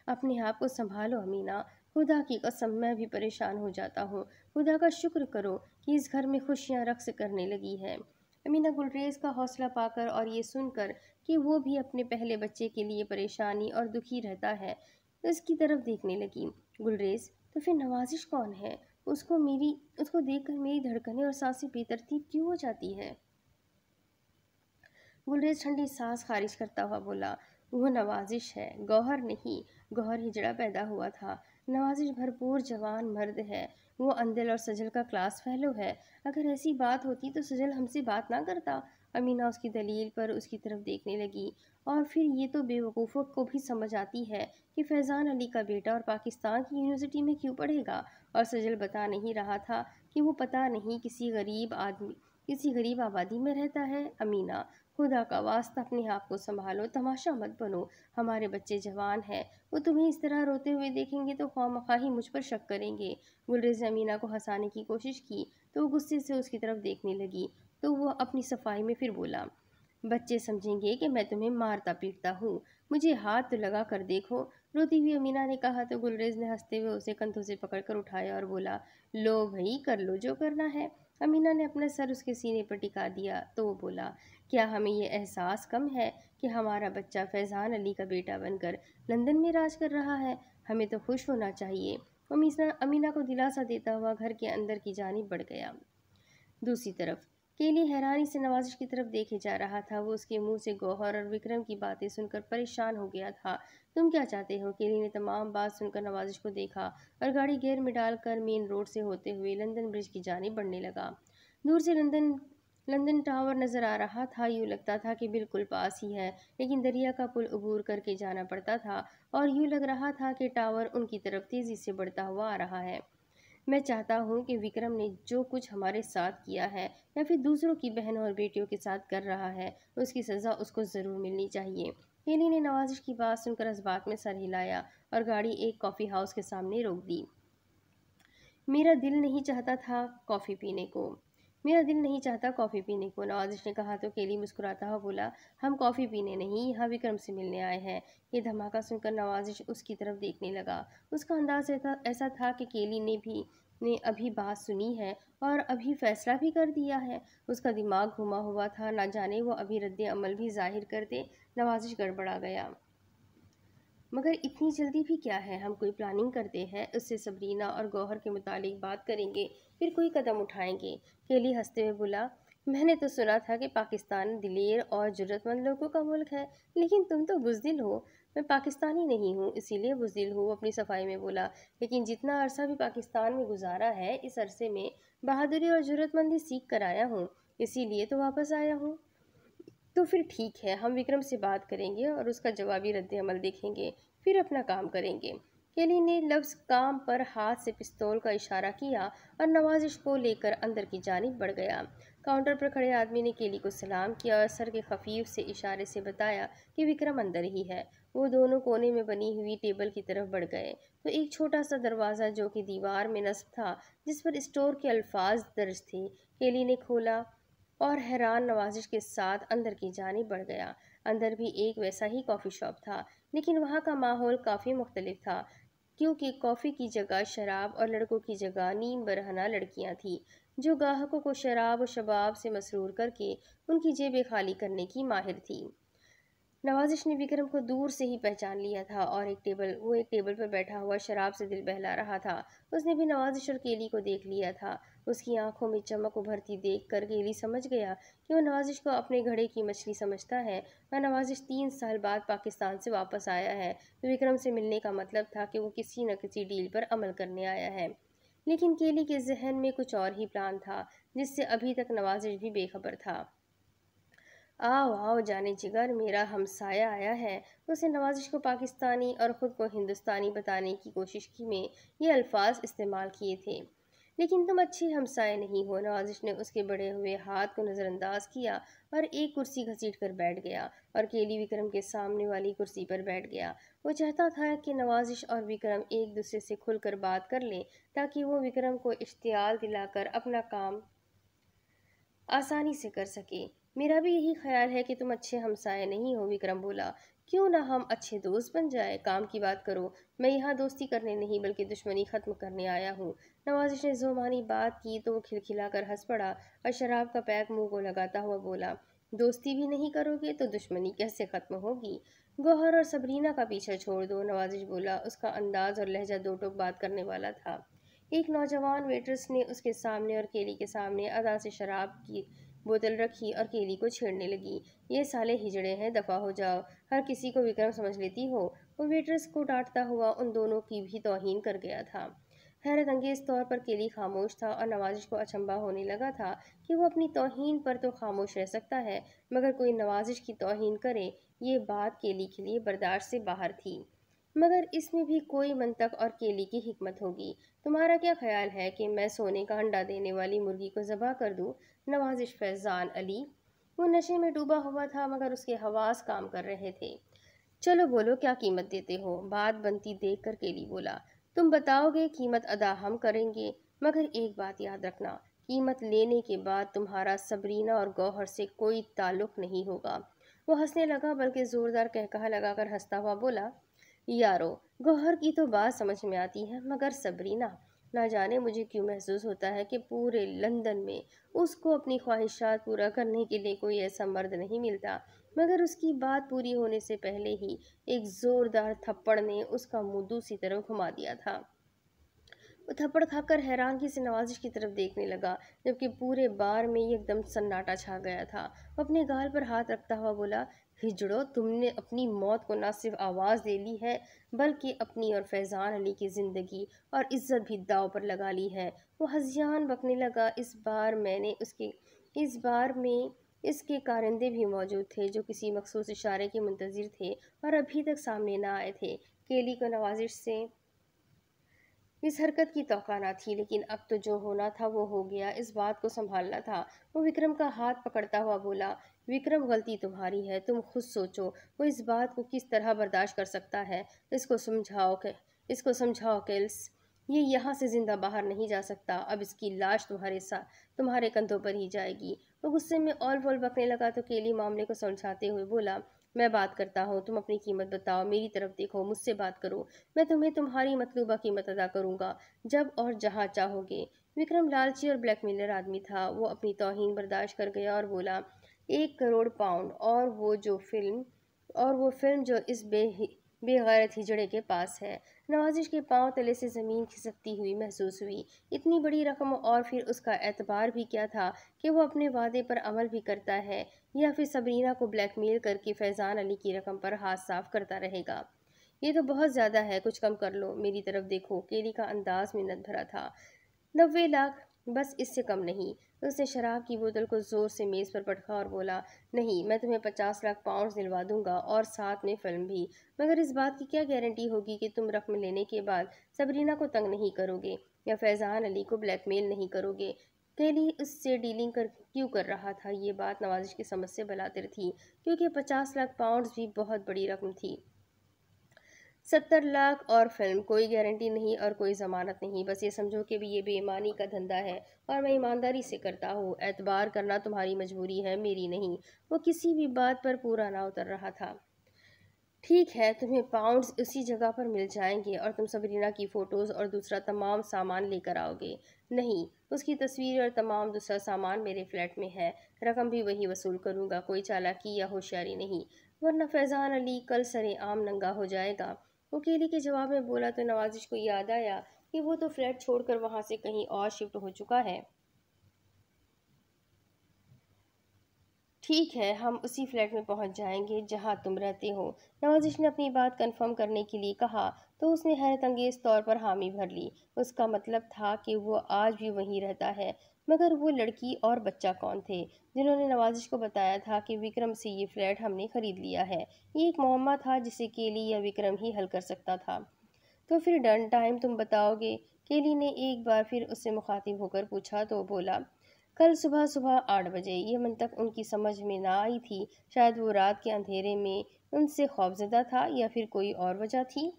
اپنے آپ کو سنبھالو امینا، خدا کی قسم میں بھی پریشان ہو جاتا ہوں۔ خدا کا شکر کرو کہ اس گھر میں خوشیاں رقص کرنے لگی ہے۔ امینا گلریز کا حوصلہ پا کر اور یہ سن کر کہ وہ بھی اپنے پہلے بچے کے لیے پریشانی اور دکھی رہتا ہے، اس کی طرف دیکھنے لگی۔ گلریز، تو پھر نوازش کون ہے؟ اس کو دیکھ کر میری دھڑکنیں اور سانسیں بے ترتیب کیوں ہو جاتی ہیں؟ گلریز ٹھنڈی سانس خارج کرتا ہوا بولا، وہ نوازش ہے، گوہر نہیں۔ گوہر ہجڑا پیدا ہوا تھا، نوازش بھرپور جوان مرد ہے، وہ اندل اور سجل کا کلاس فیلو ہے۔ اگر ایسی بات ہوتی تو سجل ہم سے بات نہ کرتا۔ امینا اس کی دلیل پر اس کی طرف دیکھنے لگی، اور پھر یہ تو بے وقوفوں کو بھی سمجھ آتی ہے کہ فیضان علی کا بیٹا اور پاکستان کی یونیورسٹی میں کیوں پڑھے گا، اور سجل بتا نہیں رہا تھا کہ وہ پتہ نہیں کسی غریب آبادی میں رہتا ہے۔ امینا، خدا کا واسطہ اپنے آپ کو سنبھالو، تماشا مت بنو، ہمارے بچے جوان ہیں، وہ تمہیں اس طرح روتے ہوئے دیکھیں گے تو خواہ ہی مجھ پر شک کریں گے۔ گلریز نے امینا کو ہنسانے کی کوشش کی تو وہ غصے سے اس کی طرف دیکھنے لگی، تو وہ اپنی صفائی میں پھر بولا، بچے سمجھیں گے کہ میں تمہیں مارتا پیٹتا ہوں، مجھے ہاتھ تو لگا کر دیکھو۔ روتی ہوئی امینا نے کہا تو گلریز نے ہنستے ہوئے اسے کندھوں سے پکڑ کر اٹھایا اور بولا، لو بھائی، کر لو جو کرنا ہے۔ امینا نے اپنا سر اس کے سینے پر ٹکا دیا تو وہ بولا، کیا ہمیں یہ احساس کم ہے کہ ہمارا بچہ فیضان علی کا بیٹا بن کر لندن میں راج کر رہا ہے؟ ہمیں تو خوش ہونا چاہیے۔ امینا کو دلاسا دیتا ہوا گھر کے اندر کی جانب بڑھ گیا۔ دوسری طرف کیلی حیرانی سے نوازش کی طرف دیکھے جا رہا تھا۔ وہ اس کے منہ سے گوہر اور وکرم کی باتیں سن کر پریشان ہو گیا تھا۔ تم کیا چاہتے ہو؟ کیلی نے تمام بات سن کر نوازش کو دیکھا اور گاڑی گیئر میں ڈال کر مین روڈ سے ہوتے ہوئے لندن برج کی جانب بڑھنے لگا۔ دور سے لندن ٹاور نظر آ رہا تھا، یوں لگتا تھا کہ بالکل پاس ہی ہے، لیکن دریا کا پل عبور کر کے جانا پڑتا تھا اور یوں لگ رہا تھا کہ ٹاور ان کی طرف تیزی سے بڑھتا ہوا آ رہا ہے۔ میں چاہتا ہوں کہ وکرم نے جو کچھ ہمارے ساتھ کیا ہے یا پھر دوسروں کی بہنوں اور بیٹیوں کے ساتھ کر رہا ہے، اس کی سزا اس کو ضرور ملنی چاہیے۔ کیلی نے نوازش کی بات سن کر اس بات میں سر ہلایا اور گاڑی ایک کافی ہاؤس کے سامنے روک دی۔ میرا دل نہیں چاہتا کافی پینے کو، نوازش نے کہا تو کیلی مسکراتا ہوا بولا، ہم کافی پینے نہیں، یہاں وکرم سے ملنے آئے ہیں۔ یہ دھماکہ سن کر نوازش اس کی طرف دیکھنے لگا۔ اس کا انداز ایسا تھا کہ کیلی نے ابھی بات سنی ہے اور ابھی فیصلہ بھی کر دیا ہے۔ اس کا دماغ گھما ہوا تھا، نہ جانے وہ ابھی رد عمل بھی ظاہر کر دے۔ نوازش گڑبڑا گیا، مگر اتنی جلدی بھی کیا ہے؟ ہم کوئی پلاننگ کرتے ہیں، اس سے سبرینا اور گوہر کے متعلق بات کریں گے، پھر کوئی قدم اٹھائیں گے۔ کیلی ہنستے ہوئے بولا، میں نے تو سنا تھا کہ پاکستان دلیر اور جرأت مند لوگوں کا ملک ہے، لیکن تم تو بزدل ہو۔ میں پاکستانی نہیں ہوں، اسی لیے بزدل ہوں، وہ اپنی صفائی میں بولا، لیکن جتنا عرصہ بھی پاکستان میں گزارا ہے، اس عرصے میں بہادری اور جرأت مندی سیکھ کر آیا ہوں، اسی لیے تو واپس آیا ہوں۔ تو پھر ٹھیک ہے، ہم وکرم سے بات کریں گے اور اس کا جوابی رد عمل دیکھیں گے، پھر اپنا کام کریں گے۔ کیلی نے لفظ کام پر ہاتھ سے پستول کا اشارہ کیا اور نوازش کو لے کر اندر کی جانب بڑھ گیا۔ کاؤنٹر پر کھڑے آدمی نے کیلی کو سلام کیا اور سر کے خفیف سے اشارے سے بتایا کہ وکرم اندر ہی ہے۔ وہ دونوں کونے میں بنی ہوئی ٹیبل کی طرف بڑھ گئے تو ایک چھوٹا سا دروازہ جو کہ دیوار میں نصب تھا، جس پر اسٹور کے الفاظ درج تھے، کیلی نے کھولا اور حیران نوازش کے ساتھ اندر کی جانب بڑھ گیا۔ اندر بھی ایک ویسا ہی کافی شاپ تھا، لیکن وہاں کا ماحول کافی مختلف تھا، کیونکہ کافی کی جگہ شراب اور لڑکوں کی جگہ نیم برہنہ لڑکیاں تھیں، جو گاہکوں کو شراب و شباب سے مسرور کر کے ان کی جیبیں خالی کرنے کی ماہر تھیں۔ نوازش نے وکرم کو دور سے ہی پہچان لیا تھا اور وہ ایک ٹیبل پر بیٹھا ہوا شراب سے دل بہلا رہا تھا۔ اس نے بھی نوازش اور کیلی کو دیکھ لیا تھا۔ اس کی آنکھوں میں چمک ابھرتی دیکھ کر کیلی سمجھ گیا کہ وہ نوازش کو اپنے گھڑے کی مچھلی سمجھتا ہے اور نوازش 3 سال بعد پاکستان سے واپس آیا ہے تو وکرم سے ملنے کا مطلب تھا کہ وہ کسی نہ کسی ڈیل پر عمل کرنے آیا ہے۔ لیکن کیلی کے ذہن میں کچھ اور ہی پلان تھا جس سے ابھی تک نوازش بھی بے خبر تھا۔ آؤ آؤ جانے جگر، میرا ہمسایہ آیا ہے۔ اس نے نوازش کو پاکستانی اور خود کو ہندوستانی بتانے کی کوشش کی میں یہ الفاظ استعمال کیے تھے۔ لیکن تم اچھی ہمسائے نہیں ہو۔ نوازش نے اس کے بڑھے ہوئے ہاتھ کو نظر انداز کیا اور ایک کرسی گھسیٹ کر بیٹھ گیا اور کیلی وکرم کے سامنے والی کرسی پر بیٹھ گیا۔ وہ چاہتا تھا کہ نوازش اور وکرم ایک دوسرے سے کھل کر بات کر لیں تاکہ وہ وکرم کو اشتعال دلا کر اپنا کام آسانی سے کر سکے۔ میرا بھی یہی خیال ہے کہ تم اچھے ہمسائے نہیں ہو، وکرم بولا۔ کیوں نہ ہم اچھے دوست بن جائیں؟ کام کی بات کرو۔ میں یہاں دوستی کرنے نہیں بلکہ دشمنی ختم کرنے آیا ہوں۔ نوازش نے زومانی بات کی تو وہ کھلکھلا کر ہنس پڑا اور شراب کا پیک منہ کو لگاتا ہوا بولا، دوستی بھی نہیں کرو گے تو دشمنی کیسے ختم ہوگی؟ گوہر اور سبرینا کا پیچھا چھوڑ دو، نوازش بولا۔ اس کا انداز اور لہجہ دو ٹوک بات کرنے والا تھا۔ ایک نوجوان ویٹرس نے اس کے سامنے اور کیلی کے سامنے ادا سے شراب کی بوتل رکھی اور کیلی کو چھیڑنے لگی۔ یہ سالے ہجڑے ہیں، دفع ہو جاؤ، ہر کسی کو وکرم سمجھ لیتی ہو۔ وہ ویٹرس کو ڈانٹتا ہوا ان دونوں کی بھی توہین کر گیا تھا۔ حیرت انگیز طور پر کیلی خاموش تھا اور نوازش کو اچنبھا ہونے لگا تھا کہ وہ اپنی توہین پر تو خاموش رہ سکتا ہے مگر کوئی نوازش کی توہین کرے، یہ بات کیلی کے لیے برداشت سے باہر تھی۔ مگر اس میں بھی کوئی منطق اور کیلی کی حکمت ہوگی۔ تمہارا کیا خیال ہے کہ میں سونے کا انڈا دینے والی مرغی کو ذبح کر دوں؟ نوازش فیضان علی۔ وہ نشے میں ڈوبا ہوا تھا مگر اس کے حواس کام کر رہے تھے۔ چلو بولو کیا قیمت دیتے ہو؟ بات بنتی دیکھ کر کیلی بولا، تم بتاؤ گے، قیمت ادا ہم کریں گے، مگر ایک بات یاد رکھنا، قیمت لینے کے بعد تمہارا سبرینا اور گوہر سے کوئی تعلق نہیں ہوگا۔ وہ ہنسنے لگا بلکہ زوردار قہقہہ لگا کر ہنستا ہوا بولا، یارو، گوہر کی تو بات سمجھ میں آتی ہے مگر سبرینا، نہ جانے مجھے کیوں محسوس ہوتا ہے کہ پورے لندن میں اس کو اپنی خواہشات پورا کرنے کے لیے کوئی ایسا مرد نہیں ملتا۔ مگر اس کی بات پوری ہونے سے پہلے ہی ایک زوردار تھپڑ نے اس کا منہ دوسری طرف گھما دیا تھا۔ وہ تھپڑ کھا کر حیرانگی سے نوازش کی طرف دیکھنے لگا جبکہ پورے بار میں ایک دم سناٹا چھا گیا تھا۔ وہ اپنے گال پر ہاتھ رکھتا ہوا بولا، ہجڑو، تم نے اپنی موت کو نہ صرف آواز دے لی ہے بلکہ اپنی اور فیضان علی کی زندگی اور عزت بھی داؤ پر لگا لی ہے۔ وہ ہذیان بکنے لگا، اس بار میں اس کے کارندے بھی موجود تھے جو کسی مخصوص اشارے کے منتظر تھے اور ابھی تک سامنے نہ آئے تھے۔ کیلی کو نوازش سے اس حرکت کی توقع نہ تھی لیکن اب تو جو ہونا تھا وہ ہو گیا، اس بات کو سنبھالنا تھا۔ وہ وکرم کا ہاتھ پکڑتا ہوا بولا، وکرم، غلطی تمہاری ہے، تم خود سوچو، وہ اس بات کو کس طرح برداشت کر سکتا ہے؟ اس کو سمجھاؤ کیلس، یہ یہاں سے زندہ باہر نہیں جا سکتا، اب اس کی لاش تمہارے کندھوں پر ہی جائے گی۔ وہ غصے میں اول بول بکنے لگا تو کیلی معاملے کو سلجھاتے ہوئے بولا، میں بات کرتا ہوں، تم اپنی قیمت بتاؤ، میری طرف دیکھو، مجھ سے بات کرو، میں تمہیں تمہاری مطلوبہ قیمت ادا کروں گا جب اور جہاں چاہو گے۔ وکرم لالچی اور بلیک میلر آدمی تھا، وہ اپنی توہین برداشت کر گیا اور بولا، 1 کروڑ پاؤنڈ، اور وہ فلم جو اس بے غیرت ہجڑے کے پاس ہے۔ نوازش کے پاؤں تلے سے زمین کھسکتی ہوئی محسوس ہوئی۔ اتنی بڑی رقم اور پھر اس کا اعتبار بھی کیا تھا کہ وہ اپنے وعدے پر عمل بھی کرتا ہے یا پھر سبرینا کو بلیک میل کر کے فیضان علی کی رقم پر ہاتھ صاف کرتا رہے گا؟ یہ تو بہت زیادہ ہے، کچھ کم کر لو، میری طرف دیکھو۔ کیلی کا انداز منت بھرا تھا۔ 90 لاکھ، بس اس سے کم نہیں۔ اس نے شراب کی بوتل کو زور سے میز پر پٹکا اور بولا، نہیں، میں تمہیں 50 لاکھ پاؤنڈ دلوا دوں گا اور ساتھ میں فلم بھی، مگر اس بات کی کیا گارنٹی ہوگی کہ تم رقم لینے کے بعد سبرینا کو تنگ نہیں کرو گے یا فیضان علی کو بلیک میل نہیں کرو گے؟ کیلی اس سے ڈیلنگ کیوں کر رہا تھا؟ یہ بات نوازش کی سمجھ سے بلاتر تھی کیونکہ 50 لاکھ پاؤنڈ بھی بہت بڑی رقم تھی۔ 70 لاکھ اور فلم، کوئی گارنٹی نہیں اور کوئی ضمانت نہیں، بس یہ سمجھو کہ یہ بے ایمانی کا دھندا ہے اور میں ایمانداری سے کرتا ہوں۔ اعتبار کرنا تمہاری مجبوری ہے، میری نہیں۔ وہ کسی بھی بات پر پورا نہ اتر رہا تھا۔ ٹھیک ہے، تمہیں پاؤنڈز اسی جگہ پر مل جائیں گے اور تم سبرینا کی فوٹوز اور دوسرا تمام سامان لے کر آؤ گے؟ نہیں، اس کی تصویر اور تمام دوسرا سامان میرے فلیٹ میں ہے، رقم بھی وہی وصول کروں گا، کوئی چالاکی یا ہوشیاری نہیں، ورنہ فیضان علی کل سرِ عام ننگا ہو جائے گا۔ وہ کیلی کے جواب میں بولا تو نوازش کو یاد آیا کہ وہ تو فلیٹ چھوڑ کر وہاں سے کہیں اور شفٹ ہو چکا ہے۔ ٹھیک ہے، ہم اسی فلیٹ میں پہنچ جائیں گے جہاں تم رہتے ہو، نوازش نے اپنی بات کنفرم کرنے کے لیے کہا۔ تو اس نے حیرت انگیز طور پر حامی بھر لی۔ اس کا مطلب تھا کہ وہ آج بھی وہیں رہتا ہے۔ مگر وہ لڑکی اور بچہ کون تھے جنہوں نے نوازش کو بتایا تھا کہ وکرم سے یہ فلیٹ ہم نے خرید لیا ہے؟ یہ ایک معمہ تھا جسے کیلی یا وکرم ہی حل کر سکتا تھا۔ تو پھر ڈن ٹائم تم بتاؤ گے؟ کیلی نے ایک بار پھر اس سے مخاطب ہو کر پوچھا تو بولا، کل صبح 8 بجے۔ یہ منطق ان کی سمجھ میں نہ آئی تھی۔ شاید وہ رات کے اندھیرے میں ان سے خوفزدہ تھا یا پھر کوئی اور وجہ تھی۔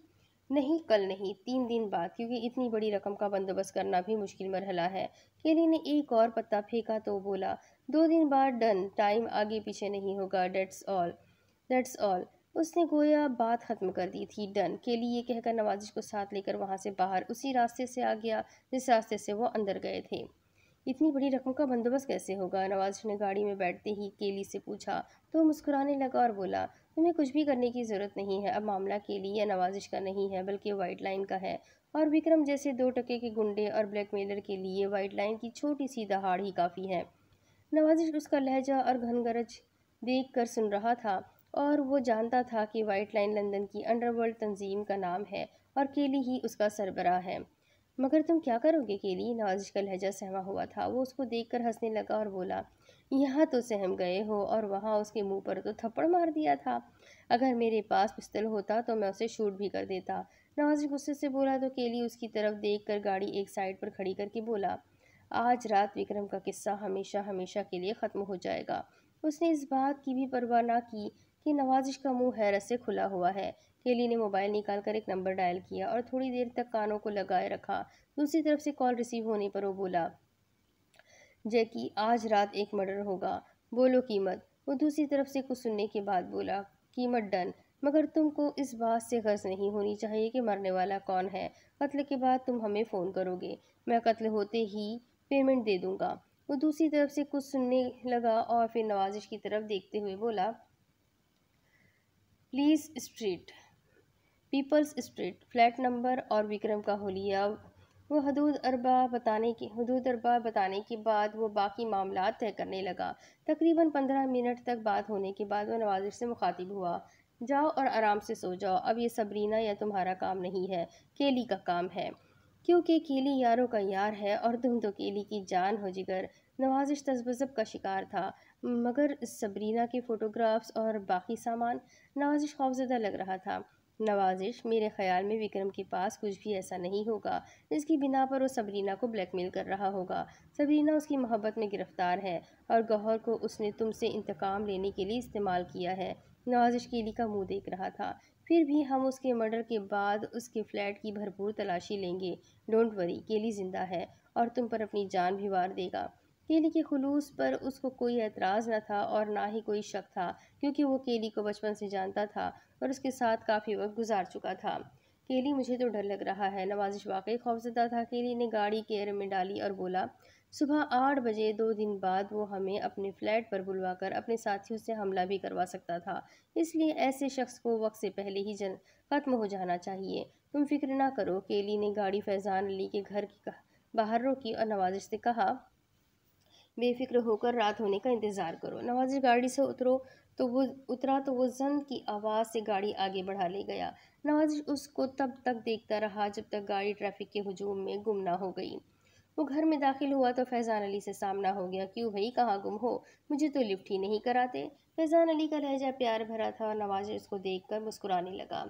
نہیں، کل نہیں، 3 دن بعد، کیونکہ اتنی بڑی رقم کا بندوبست کرنا بھی مشکل مرحلہ ہے۔ کیلی نے ایک اور پتا پھینکا تو بولا، 2 دن بعد ڈن ٹائم آگے پیچھے نہیں ہوگا، دیٹس آل۔ اس نے گویا بات ختم کر دی تھی۔ ڈن، کیلی یہ کہہ کر نوازش کو ساتھ لے کر وہاں سے باہر اسی راستے سے آ گیا جس راستے سے وہ اندر گئے تھے۔ اتنی بڑی رقم کا بندوبست کیسے ہوگا؟ نوازش نے گاڑی میں بیٹھتے ہی کیلی سے پوچھا تو مسکرانے لگا اور بولا، تمہیں کچھ بھی کرنے کی ضرورت نہیں ہے۔ اب معاملہ کیلی یا نوازش کا نہیں ہے بلکہ وائٹ لائن کا ہے، اور وکرم جیسے 2 ٹکے کے گنڈے اور بلیک میلر کے لیے وائٹ لائن کی چھوٹی سی دہاڑ ہی کافی ہے۔ نوازش اس کا لہجہ اور گھن گرج دیکھ کر سن رہا تھا، اور وہ جانتا تھا کہ وائٹ لائن لندن کی انڈر ورلڈ تنظیم کا نام ہے اور کیلی ہی اس کا سربراہ ہے۔ مگر تم کیا کرو گے کیلی؟ نوازش کا لہجہ سہما ہوا تھا۔ وہ اس کو دیکھ کر ہنسنے لگا اور بولا، یہاں تو سہم گئے ہو، اور وہاں اس کے منہ پر تو تھپڑ مار دیا تھا۔ اگر میرے پاس پستل ہوتا تو میں اسے شوٹ بھی کر دیتا۔ نوازش غصے سے بولا تو کیلی اس کی طرف دیکھ کر گاڑی ایک سائڈ پر کھڑی کر کے بولا، آج رات وکرم کا قصہ ہمیشہ ہمیشہ کے لیے ختم ہو جائے گا۔ اس نے اس بات کی بھی پرواہ نہ کی کہ نوازش کا منہ حیرت سے کھلا ہوا ہے۔ کیلی نے موبائل نکال کر ایک نمبر ڈائل کیا اور تھوڑی دیر تک کانوں کو لگائے رکھا۔ دوسری طرف سے کال ریسیو ہونے پر وہ بولا، جیکی، آج رات ایک مرڈر ہوگا، بولو قیمت۔ وہ دوسری طرف سے کچھ سننے کے بعد بولا، قیمت ڈن، مگر تم کو اس بات سے غرض نہیں ہونی چاہیے کہ مرنے والا کون ہے۔ قتل کے بعد تم ہمیں فون کرو گے، میں قتل ہوتے ہی پیمنٹ دے دوں گا۔ وہ دوسری طرف سے کچھ سننے لگا اور پھر نوازش کی طرف دیکھتے ہوئے بولا، please street, peoples street, flat number اور وکرم کا حلیہ۔ وہ حدود اربع بتانے کے بعد وہ باقی معاملات طے کرنے لگا۔ تقریباً 15 منٹ تک بات ہونے کے بعد وہ نوازش سے مخاطب ہوا، جاؤ اور آرام سے سو جاؤ، اب یہ سبرینا یا تمہارا کام نہیں ہے، کیلی کا کام ہے، کیونکہ کیلی یاروں کا یار ہے اور تم تو کیلی کی جان ہو جگر۔ نوازش تذبذب کا شکار تھا۔ مگر سبرینا کے فوٹوگرافز اور باقی سامان؟ نوازش خوفزدہ لگ رہا تھا۔ نوازش، میرے خیال میں وکرم کے پاس کچھ بھی ایسا نہیں ہوگا جس کی بنا پر وہ سبرینا کو بلیک میل کر رہا ہوگا۔ سبرینا اس کی محبت میں گرفتار ہے اور گوہر کو اس نے تم سے انتقام لینے کے لیے استعمال کیا ہے۔ نوازش کیلی کا منہ دیکھ رہا تھا۔ پھر بھی ہم اس کے مرڈر کے بعد اس کے فلیٹ کی بھرپور تلاشی لیں گے۔ ڈونٹ وری، کیلی زندہ ہے اور تم پر اپنی جان بھی وار دے گا۔ کیلی کے خلوص پر اس کو کوئی اعتراض نہ تھا اور نہ ہی کوئی شک تھا، کیونکہ وہ کیلی کو بچپن سے جانتا تھا اور اس کے ساتھ کافی وقت گزار چکا تھا۔ کیلی، مجھے تو ڈر لگ رہا ہے۔ نوازش واقعی خوفزدہ تھا۔ کیلی نے گاڑی گیئر میں ڈالی اور بولا، صبح 8 بجے 2 دن بعد وہ ہمیں اپنے فلیٹ پر بلوا کر اپنے ساتھیوں سے حملہ بھی کروا سکتا تھا، اس لیے ایسے شخص کو وقت سے پہلے ہی ختم ہو جانا چاہیے۔ تم فکر نہ کرو۔ کیلی نے گاڑی فیضان علی کے گھر کے باہر روکی اور نوازش سے کہا، بے فکر ہو کر رات ہونے کا انتظار کرو۔ نوازش گاڑی سے اترا تو وہ زن کی آواز سے گاڑی آگے بڑھا لے گیا۔ نوازش اس کو تب تک دیکھتا رہا جب تک گاڑی ٹریفک کے ہجوم میں گم نہ ہو گئی۔ وہ گھر میں داخل ہوا تو فیضان علی سے سامنا ہو گیا۔ کیوں بھائی، کہاں گم ہو؟ مجھے تو لفٹ ہی نہیں کراتے۔ فیضان علی کا لہجہ پیار بھرا تھا اور نوازش اس کو دیکھ کر مسکرانے لگا۔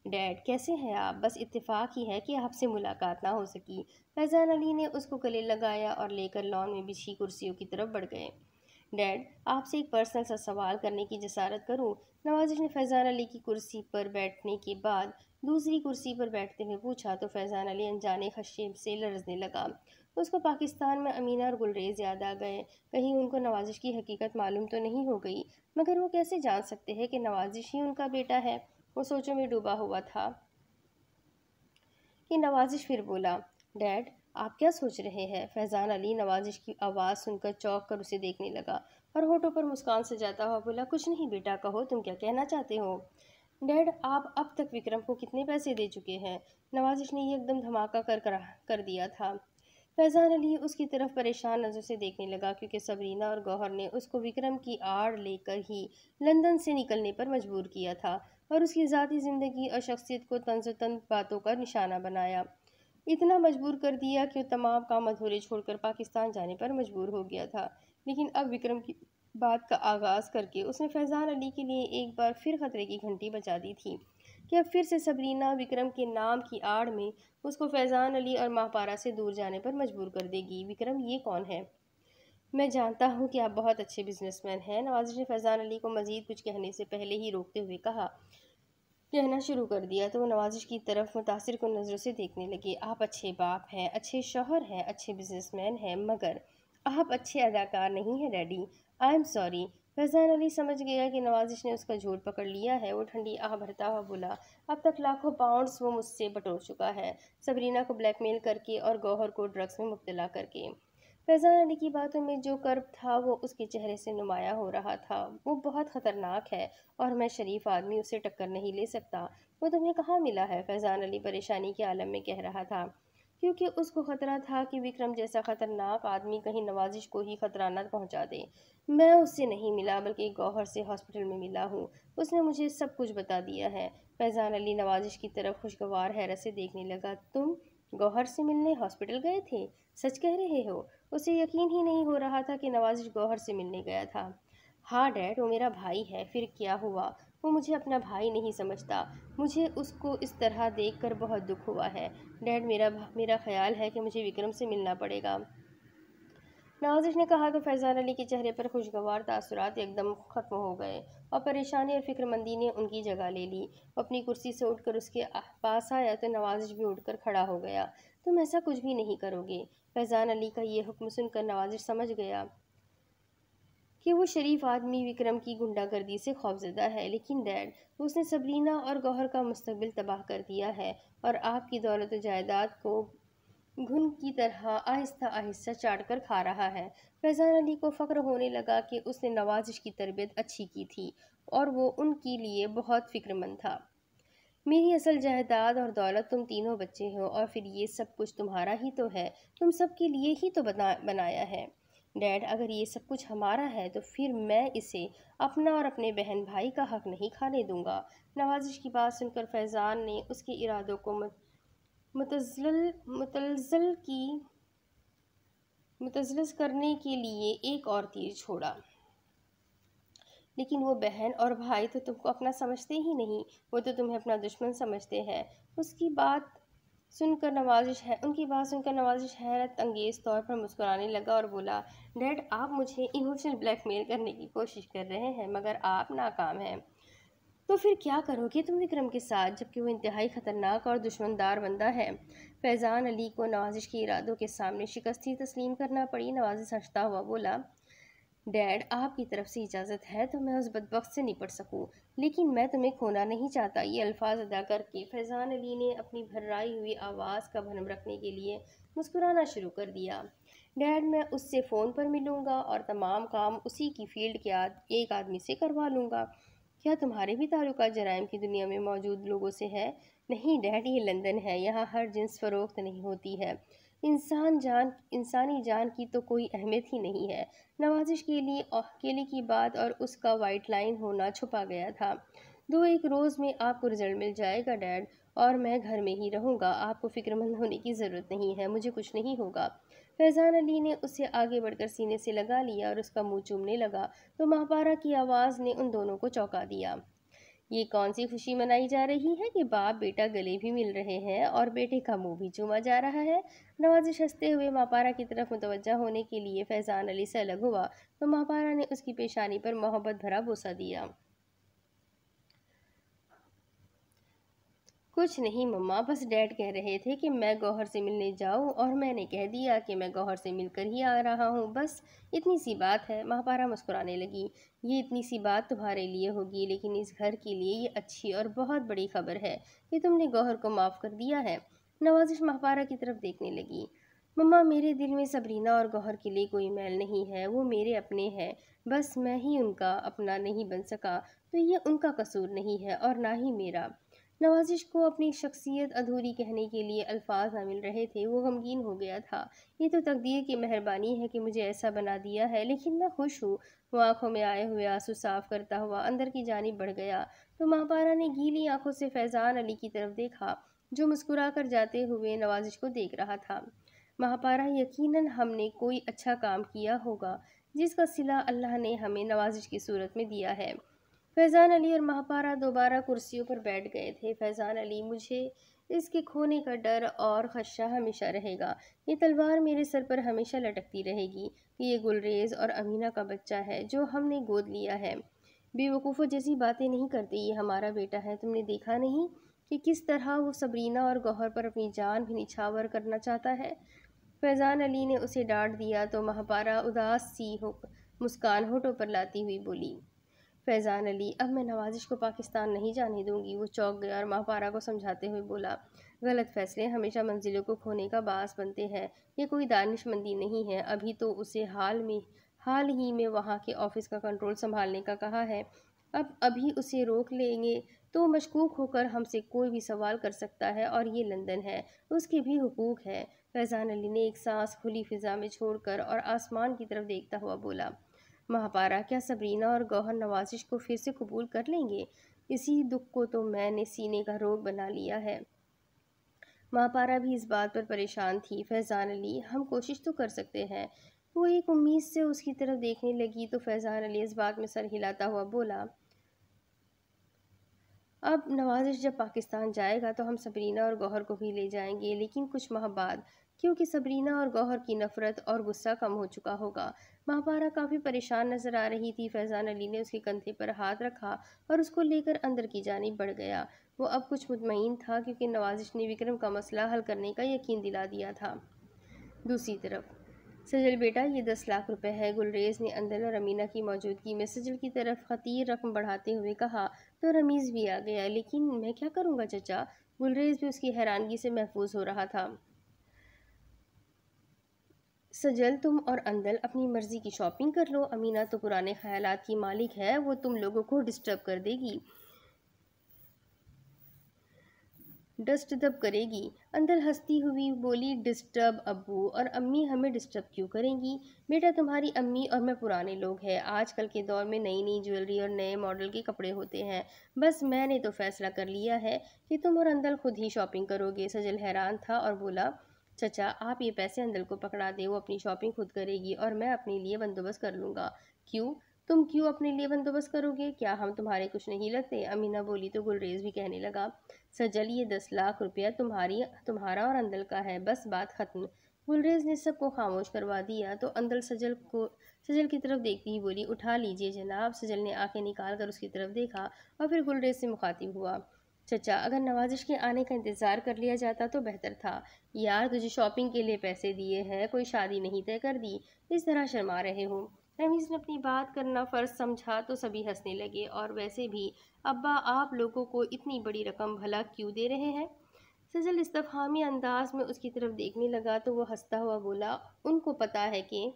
ڈیڈ، کیسے ہیں آپ؟ بس اتفاق ہی ہے کہ آپ سے ملاقات نہ ہو سکی۔ فیضان علی نے اس کو گلے لگایا اور لے کر لان میں بچھی کرسیوں کی طرف بڑھ گئے۔ ڈیڈ، آپ سے ایک پرسنل سا سوال کرنے کی جسارت کروں؟ نوازش نے فیضان علی کی کرسی پر بیٹھنے کے بعد دوسری کرسی پر بیٹھتے ہوئے پوچھا تو فیضان علی انجانے خدشے سے لرزنے لگا۔ اس کو پاکستان میں امینہ اور گلریز یاد آ گئے۔ کہیں ان کو نوازش کی حقیقت معلوم تو نہیں ہو گئی؟ مگر وہ کیسے جان سکتے ہیں کہ نوازش ہی ان کا بیٹا ہے؟ وہ سوچوں میں ڈوبا ہوا تھا کہ نوازش پھر بولا، ڈیڈ، آپ کیا سوچ رہے ہیں؟ فیضان علی نوازش کی آواز سن کر چونک کر اسے دیکھنے لگا اور ہونٹوں پر مسکان سجاتا ہوا بولا، کچھ نہیں بیٹا، کہو تم کیا کہنا چاہتے ہو؟ ڈیڈ، آپ اب تک وکرم کو کتنے پیسے دے چکے ہیں؟ نوازش نے ایک دم دھماکہ کر دیا تھا۔ فیضان علی اس کی طرف پریشان نظر سے دیکھنے لگا، کیونکہ سبرینا اور گوہر نے اس کو وکرم کی آڑ لے کر ہی لندن سے نکلنے پر مجبور کیا تھا۔ اور اس کی ذاتی زندگی اور شخصیت کو طنز و تند باتوں کا نشانہ بنایا، اتنا مجبور کر دیا کہ وہ تمام کام ادھورے چھوڑ کر پاکستان جانے پر مجبور ہو گیا تھا۔ لیکن اب وکرم کی بات کا آغاز کر کے اس نے فیضان علی کے لیے ایک بار پھر خطرے کی گھنٹی بجا دی تھی کہ اب پھر سے سبرینا وکرم کے نام کی آڑ میں اس کو فیضان علی اور ماہپارہ سے دور جانے پر مجبور کر دے گی۔ وکرم یہ کون ہے؟ میں جانتا ہوں کہ آپ بہت اچھے بزنس مین ہیں، نوازش نے فیضان علی کو مزید کچھ کہنے سے پہلے ہی روکتے ہوئے کہنا شروع کر دیا تو وہ نوازش کی طرف متاثر کن نظروں سے دیکھنے لگے۔ آپ اچھے باپ ہیں، اچھے شوہر ہیں، اچھے بزنس مین ہیں، مگر آپ اچھے اداکار نہیں ہیں daddy. I am sorry. Faizan Ali سمجھ گیا کہ نوازش نے اس کا جھوٹ پکڑ لیا ہے۔ وہ ٹھنڈی آہ بھرتا ہوا بولا، اب تک لاکھوں پاؤنڈز وہ مجھ سے بٹور چکا ہے، سبرینا کو بلیک میل کر کے اور گوہر کو ڈرگس میں مبتلا کر کے۔ فیضان علی کی باتوں میں جو کرب تھا وہ اس کے چہرے سے نمایاں ہو رہا تھا۔ وہ بہت خطرناک ہے اور میں شریف آدمی اسے ٹکر نہیں لے سکتا۔ وہ تمہیں کہاں ملا ہے؟ فیضان علی پریشانی کے عالم میں کہہ رہا تھا، کیونکہ اس کو خطرہ تھا کہ وکرم جیسا خطرناک آدمی کہیں نوازش کو ہی خطرہ نہ پہنچا دے۔ میں اس سے نہیں ملا بلکہ گوہر سے ہاسپٹل میں ملا ہوں، اس نے مجھے سب کچھ بتا دیا ہے۔ فیضان علی نوازش کی طرف خوشگوار حیرت سے دیکھنے لگا۔ تم گوہر سے ملنے ہاسپٹل گئے تھے؟ سچ کہہ رہے ہو؟ اسے یقین ہی نہیں ہو رہا تھا کہ نوازش گوہر سے ملنے گیا تھا۔ ہاں ڈیڈ، وہ میرا بھائی ہے۔ پھر کیا ہوا؟ وہ مجھے اپنا بھائی نہیں سمجھتا۔ مجھے اس کو اس طرح دیکھ کر بہت دکھ ہوا ہے ڈیڈ۔ میرا خیال ہے کہ مجھے وکرم سے ملنا پڑے گا، نوازش نے کہا تو فیضان علی کے چہرے پر خوشگوار تاثرات یکدم ختم ہو گئے اور پریشانی اور فکر مندی نے ان کی جگہ لے لی۔ وہ اپنی کرسی سے اٹھ کر اس کے پاس آیا تو نوازش بھی اٹھ کر کھڑا ہو گیا۔ تم ایسا کچھ بھی نہیں کرو گے۔ فیضان علی کا یہ حکم سن کر نوازش سمجھ گیا کہ وہ شریف آدمی وکرم کی غنڈہ گردی سے خوفزدہ ہے، لیکن ڈیڈ، اس نے سبرینا اور گوہر کا مستقبل تباہ کر دیا ہے اور آپ کی دولت و جائیداد کو گھن کی طرح آہستہ آہستہ چاٹ کر کھا رہا ہے۔ فیضان علی کو فخر ہونے لگا کہ اس نے نوازش کی تربیت اچھی کی تھی اور وہ ان کے لیے بہت فکر مند تھا۔ میری اصل جائیداد اور دولت تم تینوں بچے ہو اور پھر یہ سب کچھ تمہارا ہی تو ہے، تم سب کے لیے ہی تو بنایا ہے۔ ڈیڈ، اگر یہ سب کچھ ہمارا ہے تو پھر میں اسے اپنا اور اپنے بہن بھائی کا حق نہیں کھانے دوں گا۔ نوازش کی بات سن کر فیضان نے اس کے ارادوں کو متزلزل کرنے کے لیے ایک اور تیر چھوڑا، لیکن وہ بہن اور بھائی تو تم کو اپنا سمجھتے ہی نہیں، وہ تو تمہیں اپنا دشمن سمجھتے ہیں۔ ان کی بات سن کر نوازش حیرت انگیز طور پر مسکرانے لگا اور بولا، ڈیڈ، آپ مجھے ایموشنل بلیک میل کرنے کی کوشش کر رہے ہیں مگر آپ ناکام ہیں۔ تو پھر کیا کرو گے تم وکرم کے ساتھ جبکہ وہ انتہائی خطرناک اور دشمن دار بندہ ہے؟ فیضان علی کو نوازش کے ارادوں کے سامنے شکست ہی تسلیم کرنا پڑی۔ نوازش ہنستا ہوا بولا، ڈیڈ، آپ کی طرف سے اجازت ہے تو میں اس بدبخت سے نپٹ سکوں، لیکن میں تمہیں کھونا نہیں چاہتا۔ یہ الفاظ ادا کر کے فیضان علی نے اپنی بھررائی ہوئی آواز کا بھرم رکھنے کے لیے مسکرانا شروع کر دیا۔ ڈیڈ، میں اس سے فون پر ملوں گا اور تمام کام اسی کی فیلڈ کے ایک آدمی سے کروا لوں گا۔ کیا تمہارے بھی تعلقات جرائم کی دنیا میں موجود لوگوں سے ہے؟ نہیں ڈیڈ، یہ لندن ہے، یہاں ہر جنس فروخت نہیں ہوتی ہے، انسانی جان کی تو کوئی اہمیت ہی نہیں ہے۔ نوازش کے لیے کیلے کی بات اور اس کا وائٹ لائن ہونا چھپا گیا تھا۔ 2-1 روز میں آپ کو رزلٹ مل جائے گا ڈیڈ، اور میں گھر میں ہی رہوں گا۔ آپ کو فکر مند ہونے کی ضرورت نہیں ہے، مجھے کچھ نہیں ہوگا۔ فیضان علی نے اسے آگے بڑھ کر سینے سے لگا لیا اور اس کا منہ چومنے لگا تو ماہپارہ کی آواز نے ان دونوں کو چونکا دیا۔ یہ کون سی خوشی منائی جا رہی ہے کہ باپ بیٹا گلے بھی مل رہے ہیں اور بیٹے کا منہ بھی چوما جا رہا ہے؟ نوازش ہنستے ہوئے ماہپارہ کی طرف متوجہ ہونے کے لیے فیضان علی سے الگ ہوا تو ماہپارہ نے اس کی پیشانی پر محبت بھرا بوسہ دیا۔ کچھ نہیں مما، بس ڈیڈ کہہ رہے تھے کہ میں گوہر سے ملنے جاؤں اور میں نے کہہ دیا کہ میں گوہر سے مل کر ہی آ رہا ہوں، بس اتنی سی بات ہے۔ ماہپارہ مسکرانے لگی، یہ اتنی سی بات تمہارے لیے ہوگی لیکن اس گھر کے لیے یہ اچھی اور بہت بڑی خبر ہے کہ تم نے گوہر کو معاف کر دیا ہے۔ نوازش ماہپارہ کی طرف دیکھنے لگی۔ مما، میرے دل میں سبرینا اور گوہر کے لیے کوئی میل نہیں ہے، وہ میرے اپنے ہیں، بس میں ہی ان کا اپنا نہیں بن سکا تو یہ ان کا قصور نہیں ہے اور نہ ہی میرا۔ نوازش کو اپنی شخصیت ادھوری کہنے کے لیے الفاظ نہ مل رہے تھے۔ وہ غمگین ہو گیا تھا۔ یہ تو تقدیر کی مہربانی ہے کہ مجھے ایسا بنا دیا ہے، لیکن میں خوش ہوں۔ وہ آنکھوں میں آئے ہوئے آنسو صاف کرتا ہوا اندر کی جانب بڑھ گیا تو ماہپارہ نے گیلی آنکھوں سے فیضان علی کی طرف دیکھا، جو مسکرا کر جاتے ہوئے نوازش کو دیکھ رہا تھا۔ ماہپارہ، یقیناً ہم نے کوئی اچھا کام کیا ہوگا جس کا صلہ اللہ نے ہمیں نوازش کی صورت میں دیا ہے۔ فیضان علی اور ماہپارہ دوبارہ کرسیوں پر بیٹھ گئے تھے۔ فیضان علی، مجھے اس کے کھونے کا ڈر اور خدشہ ہمیشہ رہے گا۔ یہ تلوار میرے سر پر ہمیشہ لٹکتی رہے گی کہ یہ گلریز اور امینہ کا بچہ ہے جو ہم نے گود لیا ہے۔ بے وقوفوں جیسی باتیں نہیں کرتے، یہ ہمارا بیٹا ہے۔ تم نے دیکھا نہیں کہ کس طرح وہ سبرینا اور گوہر پر اپنی جان بھی نچھاور کرنا چاہتا ہے؟ فیضان علی نے اسے ڈانٹ دیا تو ماہپارہ اداس سی مسکان ہونٹوں پر لاتی ہوئی بولی، فیضان علی، اب میں نوازش کو پاکستان نہیں جانے دوں گی۔ وہ چونک گیا اور ماہپارہ کو سمجھاتے ہوئے بولا، غلط فیصلے ہمیشہ منزلوں کو کھونے کا باعث بنتے ہیں۔ یہ کوئی دانش مندی نہیں ہے۔ ابھی تو اسے حال ہی میں وہاں کے آفس کا کنٹرول سنبھالنے کا کہا ہے۔ ابھی اسے روک لیں گے تو مشکوک ہو کر ہم سے کوئی بھی سوال کر سکتا ہے، اور یہ لندن ہے، اس کے بھی حقوق ہیں۔ فیضان علی نے ایک سانس کھلی فضا میں چھوڑ کر اور آسمان کی طرف دیکھتا ہوا بولا، ماہپارہ، کیا سبرینا اور گوہر نوازش کو پھر سے قبول کر لیں گے؟ اسی دکھ کو تو میں نے سینے کا روگ بنا لیا ہے۔ ماہپارہ بھی اس بات پر پریشان تھی۔ فیضان علی، ہم کوشش تو کر سکتے ہیں۔ وہ ایک امید سے اس کی طرف دیکھنے لگی تو فیضان علی اس بات میں سر ہلاتا ہوا بولا، اب نوازش جب پاکستان جائے گا تو ہم سبرینا اور گوہر کو بھی لے جائیں گے، لیکن کچھ ماہ بعد، کیونکہ سبرینا اور گوہر کی نفرت اور غصہ کم ہو چکا ہوگا۔ ماہپارہ کافی پریشان نظر آ رہی تھی۔ فیضان علی نے اس کے کندھے پر ہاتھ رکھا اور اس کو لے کر اندر کی جانب بڑھ گیا۔ وہ اب کچھ مطمئن تھا کیونکہ نوازش نے وکرم کا مسئلہ حل کرنے کا یقین دلا دیا تھا۔ دوسری طرف، سجل بیٹا، یہ 10 لاکھ روپے ہے۔ گلریز نے اندل اور امینہ کی موجودگی میں سجل کی طرف خطیر رقم بڑھاتے ہوئے کہا تو رمیز بھی آ گیا۔ لیکن میں کیا کروں گا چچا؟ گلریز بھی اس کی حیرانگی سے محفوظ ہو رہا تھا۔ سجل، تم اور اندل اپنی مرضی کی شاپنگ کر لو۔ امینہ تو پرانے خیالات کی مالک ہے، وہ تم لوگوں کو ڈسٹرب کر دے گی، ڈسٹرب کرے گی۔ اندل ہنستی ہوئی بولی، ڈسٹرب؟ ابو اور امی ہمیں ڈسٹرب کیوں کریں گی؟ بیٹا، تمہاری امی اور میں پرانے لوگ ہیں۔ آج کل کے دور میں نئی نئی جیولری اور نئے ماڈل کے کپڑے ہوتے ہیں۔ بس میں نے تو فیصلہ کر لیا ہے کہ تم اور اندل خود ہی شاپنگ کرو گے۔ سجل حیران تھا اور بولا، چچا آپ یہ پیسے اندل کو پکڑا دیں، وہ اپنی شاپنگ خود کرے گی اور میں اپنے لیے بندوبست کر لوں گا۔ کیوں؟ تم کیوں اپنے لیے بندوبست کرو گے؟ کیا ہم تمہارے کچھ نہیں لگتے؟ امینہ بولی تو گلریز بھی کہنے لگا، سجل، یہ 10 لاکھ روپیہ تمہارا اور اندل کا ہے، بس بات ختم۔ گلریز نے سب کو خاموش کروا دیا تو اندل سجل کی طرف دیکھتی ہی بولی، اٹھا لیجئے جناب۔ سجل نے آنکھیں نکال کر اس کی طرف دیکھا اور پھر گلریز سے مخاطب ہوا، چچا، اگر نوازش کے آنے کا انتظار کر لیا جاتا تو بہتر تھا۔ یار، تجھے شاپنگ کے لیے پیسے دیے ہیں، کوئی شادی نہیں طے کر دی، اس طرح شرما رہے ہو۔ رمیز نے اپنی بات کرنا فرض سمجھا تو سبھی ہنسنے لگے، اور ویسے بھی ابا آپ لوگوں کو اتنی بڑی رقم بھلا کیوں دے رہے ہیں؟ سجل استفہامی انداز میں اس کی طرف دیکھنے لگا تو وہ ہنستا ہوا بولا، ان کو پتا ہے کہ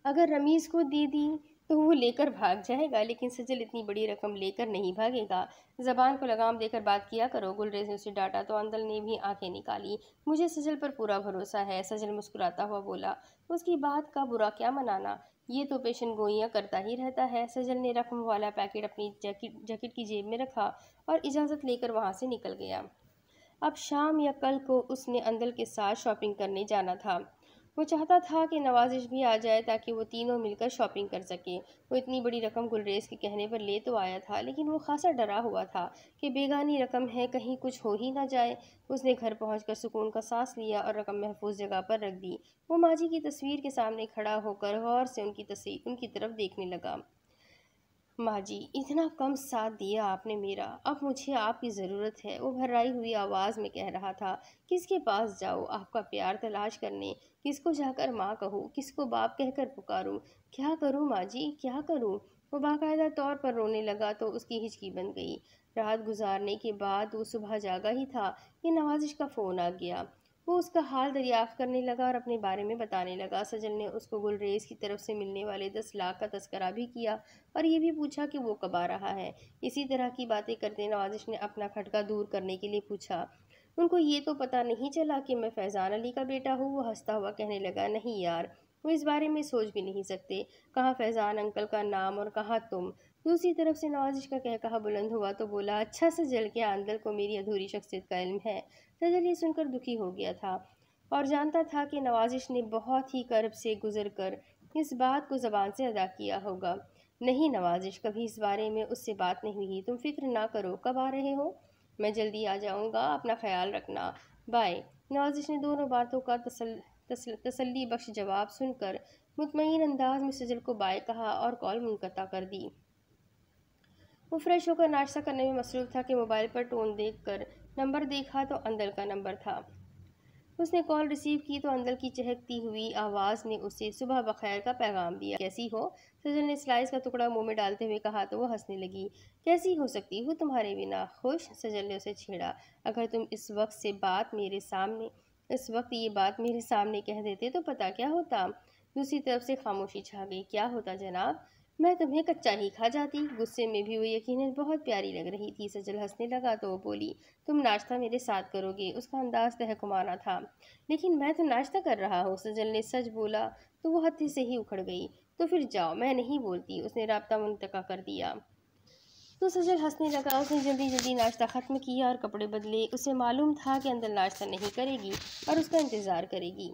اگر رمیز کو دے دی تو وہ لے کر بھاگ جائے گا، لیکن سجل اتنی بڑی رقم لے کر نہیں بھاگے گا۔ زبان کو لگام دے کر بات کیا کرو۔ گلریز نے اسے ڈانٹا تو اندل نے بھی آنکھیں نکالی، مجھے سجل پر پورا بھروسہ ہے۔ سجل مسکراتا ہوا بولا، اس کی بات کا برا کیا منانا، یہ تو پیشن گوئیاں کرتا ہی رہتا ہے۔ سجل نے رقم والا پیکٹ اپنی جیکٹ کی جیب میں رکھا اور اجازت لے کر وہاں سے نکل گیا۔ اب شام یا کل کو اس نے اندل کے ساتھ شاپنگ کرنے جانا تھا۔ وہ چاہتا تھا کہ نوازش بھی آ جائے تاکہ وہ تینوں مل کر شاپنگ کر سکیں۔ وہ اتنی بڑی رقم گلریز کے کہنے پر لے تو آیا تھا، لیکن وہ خاصا ڈرا ہوا تھا کہ بیگانی رقم ہے، کہیں کچھ ہو ہی نہ جائے۔ اس نے گھر پہنچ کر سکون کا سانس لیا اور رقم محفوظ جگہ پر رکھ دی۔ وہ ماجی کی تصویر کے سامنے کھڑا ہو کر غور سے ان کی طرف دیکھنے لگا۔ ماجی، اتنا کم ساتھ دیا آپ نے میرا، اب مجھے آپ کی ضرورت ہے۔ وہ بھرائی ہوئی آواز میں کہہ رہا تھا، کس کے پاس جاؤ آپ کا پیار تلاش کرنے؟ کس کو جا کر ماں کہوں؟ کس کو باپ کہہ کر پکاروں؟ کیا کروں ماجی، کیا کروں؟ وہ باقاعدہ طور پر رونے لگا تو اس کی ہچکی بن گئی۔ رات گزارنے کے بعد وہ صبح جاگا ہی تھا کہ نوازش کا فون آ گیا۔ وہ اس کا حال دریافت کرنے لگا اور اپنے بارے میں بتانے لگا۔ سجل نے اس کو گلریز کی طرف سے ملنے والے 10 لاکھ کا تذکرہ بھی کیا اور یہ بھی پوچھا کہ وہ کب آ رہا ہے۔ اسی طرح کی باتیں کرتے نوازش نے اپنا کھٹکا دور کرنے کے لیے پوچھا، ان کو یہ تو پتہ نہیں چلا کہ میں فیضان علی کا بیٹا ہوں؟ وہ ہنستا ہوا کہنے لگا، نہیں یار، وہ اس بارے میں سوچ بھی نہیں سکتے۔ کہاں فیضان انکل کا نام اور کہاں تم۔ دوسری طرف سے نوازش کا کہا بلند ہوا تو بولا، اچھا سجل، کیا اندل کو میری ادھوری شخصیت کا علم ہے؟ سجل یہ سن کر دکھی ہو گیا تھا اور جانتا تھا کہ نوازش نے بہت ہی کرب سے گزر کر اس بات کو زبان سے ادا کیا ہوگا۔ نہیں نوازش، کبھی اس بارے میں اس سے بات نہیں ہوئی، تم فکر نہ کرو۔ کب آ رہے ہو؟ میں جلدی آ جاؤں گا، اپنا خیال رکھنا، بائے۔ نوازش نے دونوں باتوں کا تسلی بخش جواب سن کر مطمئن انداز میں سجل کو بائے کہا اور کال منقطع کر دی۔ وہ فریش ہو کر ناشتہ کرنے میں مصروف تھا کہ موبائل پر ٹون دیکھ کر نمبر دیکھا تو اندل کا نمبر تھا۔ اس نے کال ریسیو کی تو اندل کی چہکتی ہوئی آواز نے اسے صبح بخیر کا پیغام دیا۔ کیسی ہو؟ سجل نے سلائس کا ٹکڑا منہ میں ڈالتے ہوئے کہا تو وہ ہنسنے لگی۔ کیسی ہو سکتی ہوں تمہارے بنا؟ خوش؟ سجل نے اسے چھیڑا۔ اگر تم اس وقت یہ بات میرے سامنے کہہ دیتے تو پتہ کیا ہوتا؟ دوسری طرف سے خاموشی چھا گئی۔ کیا ہوتا جناب؟ میں تمہیں کچا ہی کھا جاتی۔ غصے میں بھی وہ یقیناً بہت پیاری لگ رہی تھی۔ سجل ہنسنے لگا تو وہ بولی، تم ناشتہ میرے ساتھ کرو گے؟ اس کا انداز تہکمانا تھا۔ لیکن میں تو ناشتہ کر رہا ہوں۔ سجل نے سچ بولا تو وہ ہتھے سے ہی اکھڑ گئی۔ تو پھر جاؤ، میں نہیں بولتی۔ اس نے رابطہ منقطع کر دیا تو سجل ہنسنے لگا۔ اس نے جلدی جلدی ناشتہ ختم کیا اور کپڑے بدلے۔ اسے معلوم تھا کہ اندر ناشتہ نہیں کرے گی اور اس کا انتظار کرے گی۔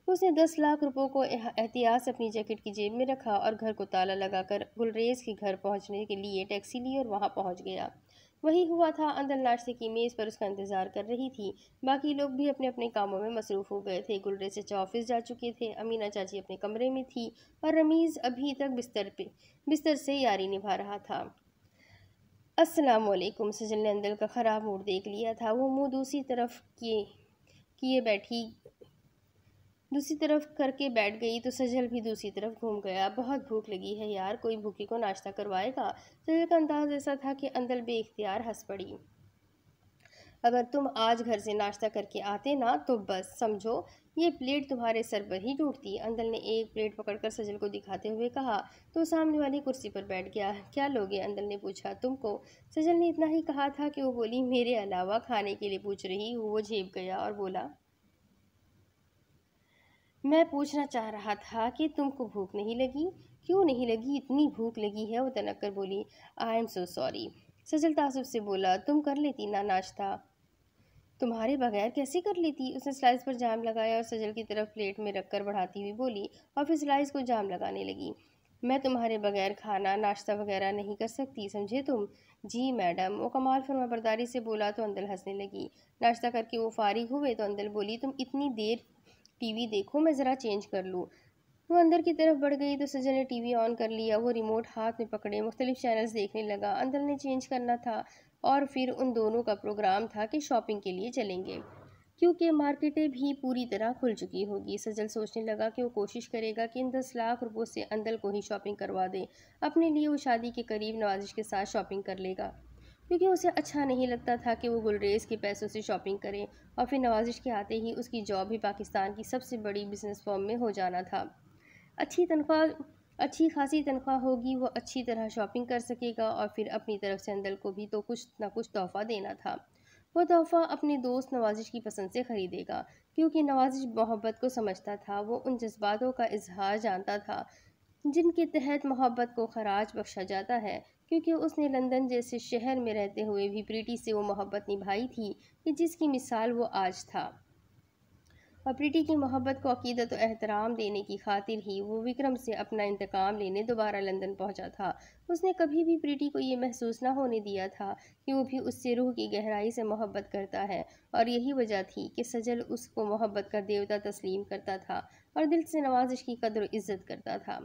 اس نے 10 لاکھ روپوں کو احتیاط سے اپنی جیکٹ کی جیب میں رکھا اور گھر کو تالا لگا کر گلریز کے گھر پہنچنے کے لیے ٹیکسی لی اور وہاں پہنچ گیا۔ وہی ہوا تھا، اندر ناشتے کی میز پر اس کا انتظار کر رہی تھی۔ باقی لوگ بھی اپنے اپنے کاموں میں مصروف ہو گئے تھے۔ گلریز چچا آفس جا چکے تھے، امینہ چاچی اپنے کمرے میں تھی اور رمیز ابھی تک بستر سے یاری نبھا رہا تھا۔ السلام علیکم۔ سجل نے اندل کا خراب موڈ دیکھ لیا تھا۔ وہ منہ دوسری طرف کر کے بیٹھ گئی تو سجل بھی دوسری طرف گھوم گیا۔ بہت بھوک لگی ہے یار، کوئی بھوکے کو ناشتہ کروائے گا؟ سجل کا انداز ایسا تھا کہ اندل بے اختیار ہنس پڑی۔ اگر تم آج گھر سے ناشتہ کر کے آتے نا تو بس سمجھو یہ پلیٹ تمہارے سر پر ہی ٹوٹتی۔ اندل نے ایک پلیٹ پکڑ کر سجل کو دکھاتے ہوئے کہا تو سامنے والی کرسی پر بیٹھ گیا۔ کیا لوگے؟ اندل نے پوچھا۔ تم کو؟ سجل نے اتنا ہی کہا تھا کہ وہ بولی، میرے علاوہ کھانے کے لیے پوچھ رہی ہوں؟ وہ جھیپ گیا اور بولا، میں پوچھنا چاہ رہا تھا کہ تم کو بھوک نہیں لگی؟ کیوں نہیں لگی؟ اتنی بھوک لگی ہے؟ وہ تنک کر بولی۔ I am so sorry. سجل تعصب سے بولا، تم کر لیتی نا ناشتہ؟ تمہارے بغیر کیسے کر لیتی؟ اس نے سلائس پر جام لگایا اور سجل کی طرف پلیٹ میں رکھ کر بڑھاتی ہوئی بولی اور پھر سلائس کو جام لگانے لگی۔ میں تمہارے بغیر کھانا ناشتہ وغیرہ نہیں کر سکتی، سمجھے تم؟ جی میڈم، وہ کمال فرما برداری سے بولا تو اندل ہنسنے لگی۔ ناشتہ کر کے وہ فارغ ہوئے تو اندل بولی، تم اتنی دیر ٹی وی دیکھو، میں ذرا چینج کر لوں۔ وہ اندر کی طرف بڑھ گئی تو سجل نے ٹی وی آن کر لیا۔ وہ ریموٹ ہاتھ میں پکڑے مختلف چینلز دیکھنے لگا۔ اندل نے چینج کرنا تھا اور پھر ان دونوں کا پروگرام تھا کہ شاپنگ کے لیے چلیں گے کیونکہ مارکیٹیں بھی پوری طرح کھل چکی ہوگی۔ سجل سوچنے لگا کہ وہ کوشش کرے گا کہ ان 10 لاکھ روپوں سے اندل کو ہی شاپنگ کروا دے۔ اپنے لیے وہ شادی کے قریب نوازش کے ساتھ شاپنگ کر لے گا کیونکہ اسے اچھا نہیں لگتا تھا کہ وہ گلریز کے پیسوں سے شاپنگ کرے اور پھر نوازش کے آتے ہی اس کی جاب بھی پاکستان کی سب سے بڑی بزنس فرم میں ہو جانا تھا۔ اچھی خاصی تنخواہ ہوگی، وہ اچھی طرح شاپنگ کر سکے گا اور پھر اپنی طرف سے اندل کو بھی تو کچھ نہ کچھ تحفہ دینا تھا۔ وہ تحفہ اپنے دوست نوازش کی پسند سے خریدے گا کیونکہ نوازش محبت کو سمجھتا تھا۔ وہ ان جذباتوں کا اظہار جانتا تھا جن کے تحت محبت کو خراج بخشا جاتا ہے، کیونکہ اس نے لندن جیسے شہر میں رہتے ہوئے بھی پریٹی سے وہ محبت نبھائی تھی کہ جس کی مثال وہ آج تھا، اور پریٹی کی محبت کو عقیدت و احترام دینے کی خاطر ہی وہ وکرم سے اپنا انتقام لینے دوبارہ لندن پہنچا تھا۔ اس نے کبھی بھی پریٹی کو یہ محسوس نہ ہونے دیا تھا کہ وہ بھی اس سے روح کی گہرائی سے محبت کرتا ہے، اور یہی وجہ تھی کہ سجل اس کو محبت کا دیوتا تسلیم کرتا تھا اور دل سے نوازش کی قدر و عزت کرتا تھا۔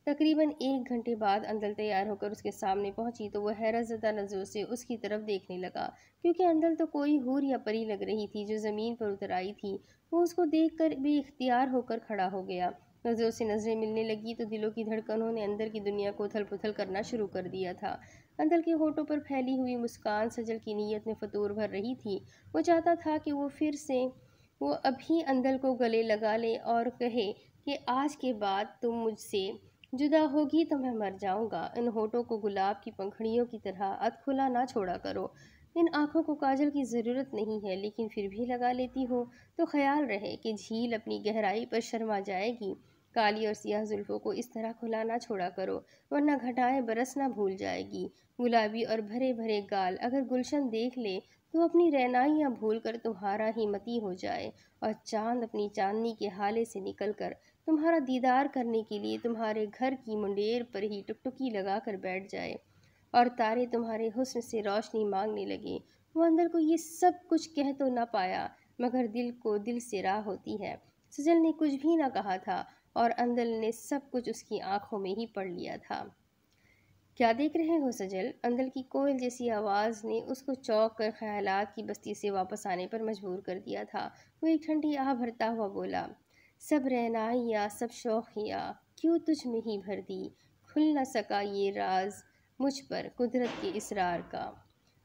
تقریباً 1 گھنٹے بعد اندل تیار ہو کر اس کے سامنے پہنچی تو وہ حیرت زدہ نظروں سے اس کی طرف دیکھنے لگا کیونکہ اندل تو کوئی حور یا پری لگ رہی تھی جو زمین پر اتر آئی تھی۔ وہ اس کو دیکھ کر بے اختیار ہو کر کھڑا ہو گیا۔ نظروں سے نظریں ملنے لگی تو دلوں کی دھڑکنوں نے اندر کی دنیا کو اتھل پتھل کرنا شروع کر دیا تھا۔ اندل کے ہونٹوں پر پھیلی ہوئی مسکان سجل کی نیت میں فطور بھر رہی تھی۔ وہ چاہتا تھا کہ وہ پھر سے وہ ابھی اندل کو گلے لگا لے اور کہے کہ آج کے بعد تم مجھ سے جدا ہوگی تو میں مر جاؤں گا۔ ان ہونٹوں کو گلاب کی پنکھڑیوں کی طرح ادکھلا نہ چھوڑا کرو۔ ان آنکھوں کو کاجل کی ضرورت نہیں ہے لیکن پھر بھی لگا لیتی ہو تو خیال رہے کہ جھیل اپنی گہرائی پر شرما جائے گی۔ کالی اور سیاہ زلفوں کو اس طرح کھلا نہ چھوڑا کرو ورنہ گھٹائیں برسنا بھول جائے گی۔ گلابی اور بھرے بھرے گال اگر گلشن دیکھ لے تو اپنی رعنائیاں بھول کر تمہارا ہی متی ہو جائے اور چاند اپنی چاندنی کے ہالے سے نکل کر تمہارا دیدار کرنے کے لیے تمہارے گھر کی منڈیر پر ہی ٹکٹکی لگا کر بیٹھ جائے اور تارے تمہارے حسن سے روشنی مانگنے لگے۔ وہ اندر کو یہ سب کچھ کہہ تو نہ پایا مگر دل کو دل سے راہ ہوتی ہے۔ سجل نے کچھ بھی نہ کہا تھا اور اندل نے سب کچھ اس کی آنکھوں میں ہی پڑھ لیا تھا۔ کیا دیکھ رہے ہو سجل؟ اندل کی کوئل جیسی آواز نے اس کو چونک کر خیالات کی بستی سے واپس آنے پر مجبور کر دیا تھا۔ وہ ایک ٹھنڈی آہ بھرتا ہوا بولا، سب رعنائیاں سب شوخیاں کیوں تجھ میں ہی بھر دی، کھل نہ سکا یہ راز مجھ پر قدرت کے اسرار کا۔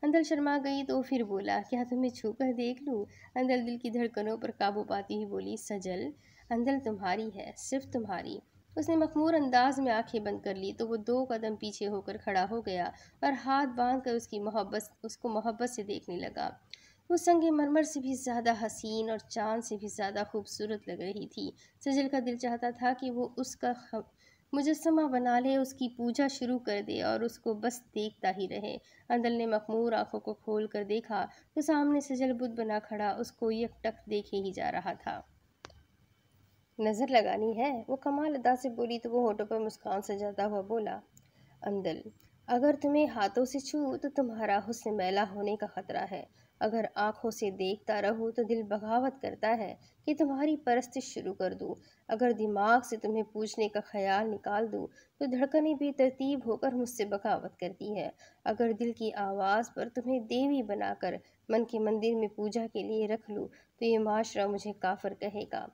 اندل شرما گئی تو پھر بولا، کیا تمہیں چھو کر دیکھ لوں؟ اندل دل کی دھڑکنوں پر قابو پاتی ہوئی بولی، سجل اندل تمہاری ہے، صرف تمہاری۔ اس نے مخمور انداز میں آنکھیں بند کر لی تو وہ 2 قدم پیچھے ہو کر کھڑا ہو گیا اور ہاتھ باندھ کر اس کو محبت سے دیکھنے لگا۔ وہ سنگ مرمر سے بھی زیادہ حسین اور چاند سے بھی زیادہ خوبصورت لگ رہی تھی۔ سجل کا دل چاہتا تھا کہ وہ اس کا مجسمہ بنا لے، اس کی پوجا شروع کر دے اور اس کو بس دیکھتا ہی رہے۔ اندل نے مخمور آنکھوں کو کھول کر دیکھا تو سامنے سجل بت بنا کھڑا اس کو یک ٹک دیکھے ہی جا رہا تھا۔ نظر لگانی ہے؟ وہ کمال ادا سے بولی تو وہ ہونٹوں پر مسکان سجاتا ہوا بولا، اندل اگر تمہیں ہاتھوں سے چھو تو تمہارا حسن میلا ہونے کا خطرہ ہے، اگر آنکھوں سے دیکھتا رہوں تو دل بغاوت کرتا ہے کہ تمہاری پرستش شروع کر دوں، اگر دماغ سے تمہیں پوچھنے کا خیال نکال دوں تو دھڑکنیں بے ترتیب ہو کر مجھ سے بغاوت کرتی ہے، اگر دل کی آواز پر تمہیں دیوی بنا کر من کے مندر میں پوجا کے لیے رکھ لوں تو یہ معاشرہ مجھے کافر کہے گا۔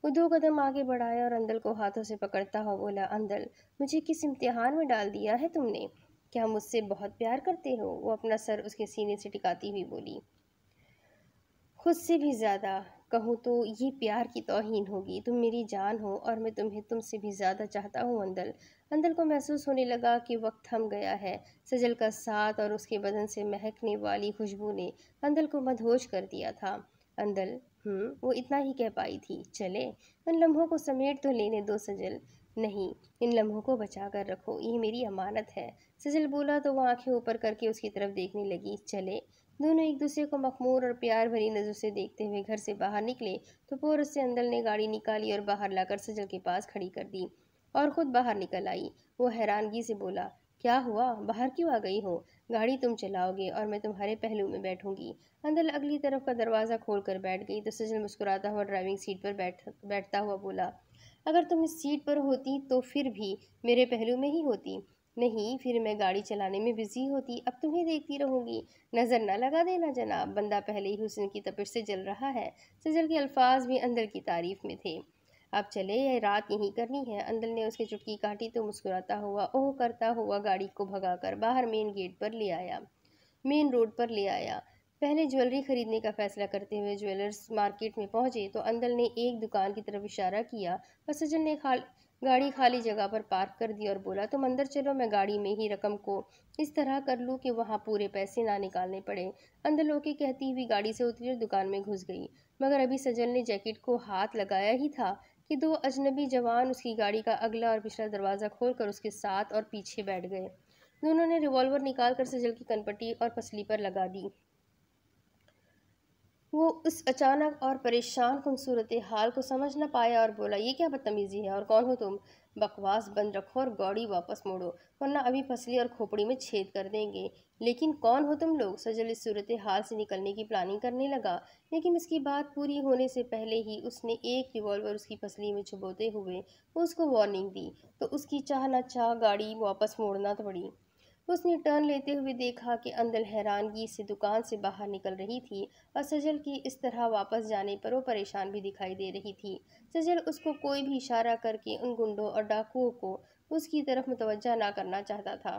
وہ 2 قدم آگے بڑھایا اور اندل کو ہاتھوں سے پکڑتا ہوا بولا، اندل مجھے کس امتحان میں ڈال دیا ہے تم نے؟ کیا مجھ سے بہت پیار کرتے ہو؟ وہ اپنا سر اس کے سینے سے ٹکاتی ہوئی بولی، خود سے بھی زیادہ کہوں تو یہ پیار کی توہین ہوگی، تم میری جان ہو اور میں تمہیں تم سے بھی زیادہ چاہتا ہوں اندل۔ اندل کو محسوس ہونے لگا کہ وقت تھم گیا ہے۔ سجل کا ساتھ اور اس کے بدن سے مہکنے والی خوشبو نے اندل کو مدہوش کر دیا تھا۔ اندل وہ اتنا ہی کہہ پائی تھی، چلے ان لمحوں کو سمیٹ تو لینے دو سجل۔ نہیں، ان لمحوں کو بچا کر رکھو، یہ میری امانت ہے۔ سجل بولا تو وہ آنکھیں اوپر کر کے اس کی طرف دیکھنے لگی۔ چلے دونوں ایک دوسرے کو مخمور اور پیار بھری نظر سے دیکھتے ہوئے گھر سے باہر نکلے تو پورس سے اندل نے گاڑی نکالی اور باہر لا کر سجل کے پاس کھڑی کر دی اور خود باہر نکل آئی۔ وہ حیرانگی سے بولا، کیا ہوا؟ باہر کیوں آ گئی ہو؟ گاڑی تم چلاؤ گے اور میں تمہارے پہلو میں بیٹھوں گی۔ اندل اگلی طرف کا دروازہ کھول کر بیٹھ گئی تو سجل مسکراتا ہوا ڈرائیونگ سیٹ پر بیٹھتا ہوا بولا، اگر تم اس سیٹ پر ہوتی تو پھر بھی میرے پہلو میں ہی ہوتی؟ نہیں، پھر میں گاڑی چلانے میں بزی ہوتی، اب تمہیں دیکھتی رہوں گی۔ نظر نہ لگا دینا جناب، بندہ پہلے ہی حسن کی تپش سے جل رہا ہے۔ سجل کے الفاظ بھی اندل کی تعریف میں تھے۔ اب چلے، یہ رات یہیں کرنی ہے۔ اندل نے اس کی چٹکی کاٹی تو مسکراتا ہوا اوہ کرتا ہوا گاڑی کو بھگا کر باہر مین روڈ پر لے آیا۔ پہلے جیولری خریدنے کا فیصلہ کرتے ہوئے جیولرز مارکیٹ میں پہنچے تو اندل نے ایک دکان کی طرف اشارہ کیا اور سجل نے گاڑی خالی جگہ پر پارک کر دی اور بولا، تم اندر چلو، میں گاڑی میں ہی رقم کو اس طرح کر لوں کہ وہاں پورے پیسے نہ نکالنے پڑے۔ اندل اوکے کہتی ہوئی گاڑی سے اتری اور دکان میں گھس گئی مگر ابھی سجل نے جیکٹ کو ہاتھ لگایا ہی تھا کہ 2 اجنبی جوان اس کی گاڑی کا اگلا اور پچھلا دروازہ کھول کر اس کے ساتھ اور پیچھے بیٹھ گئے۔ دونوں نے ریوالور نکال کر سجل کی کنپٹی اور پسلی پر لگا دی۔ وہ اس اچانک اور پریشان کن صورتحال کو سمجھ نہ پایا اور بولا، یہ کیا بدتمیزی ہے اور کون ہو تم؟ بکواس بند رکھو اور گاڑی واپس موڑو ورنہ ابھی پسلی اور کھوپڑی میں چھید کر دیں گے۔ لیکن کون ہو تم لوگ؟ سجل اس صورتحال سے نکلنے کی پلاننگ کرنے لگا لیکن اس کی بات پوری ہونے سے پہلے ہی اس نے ایک ریوالور اس کی پسلی میں چھپوتے ہوئے اس کو وارننگ دی تو اس کی چاہ نہ چاہ گاڑی واپس موڑنا پڑی۔ اس نے ٹرن لیتے ہوئے دیکھا کہ اندل حیرانگی سے دکان سے باہر نکل رہی تھی اور سجل کی اس طرح واپس جانے پر وہ پریشان بھی دکھائی دے رہی تھی۔ سجل اس کو کوئی بھی اشارہ کر کے ان گنڈوں اور ڈاکوؤں کو اس کی طرف متوجہ نہ کرنا چاہتا تھا۔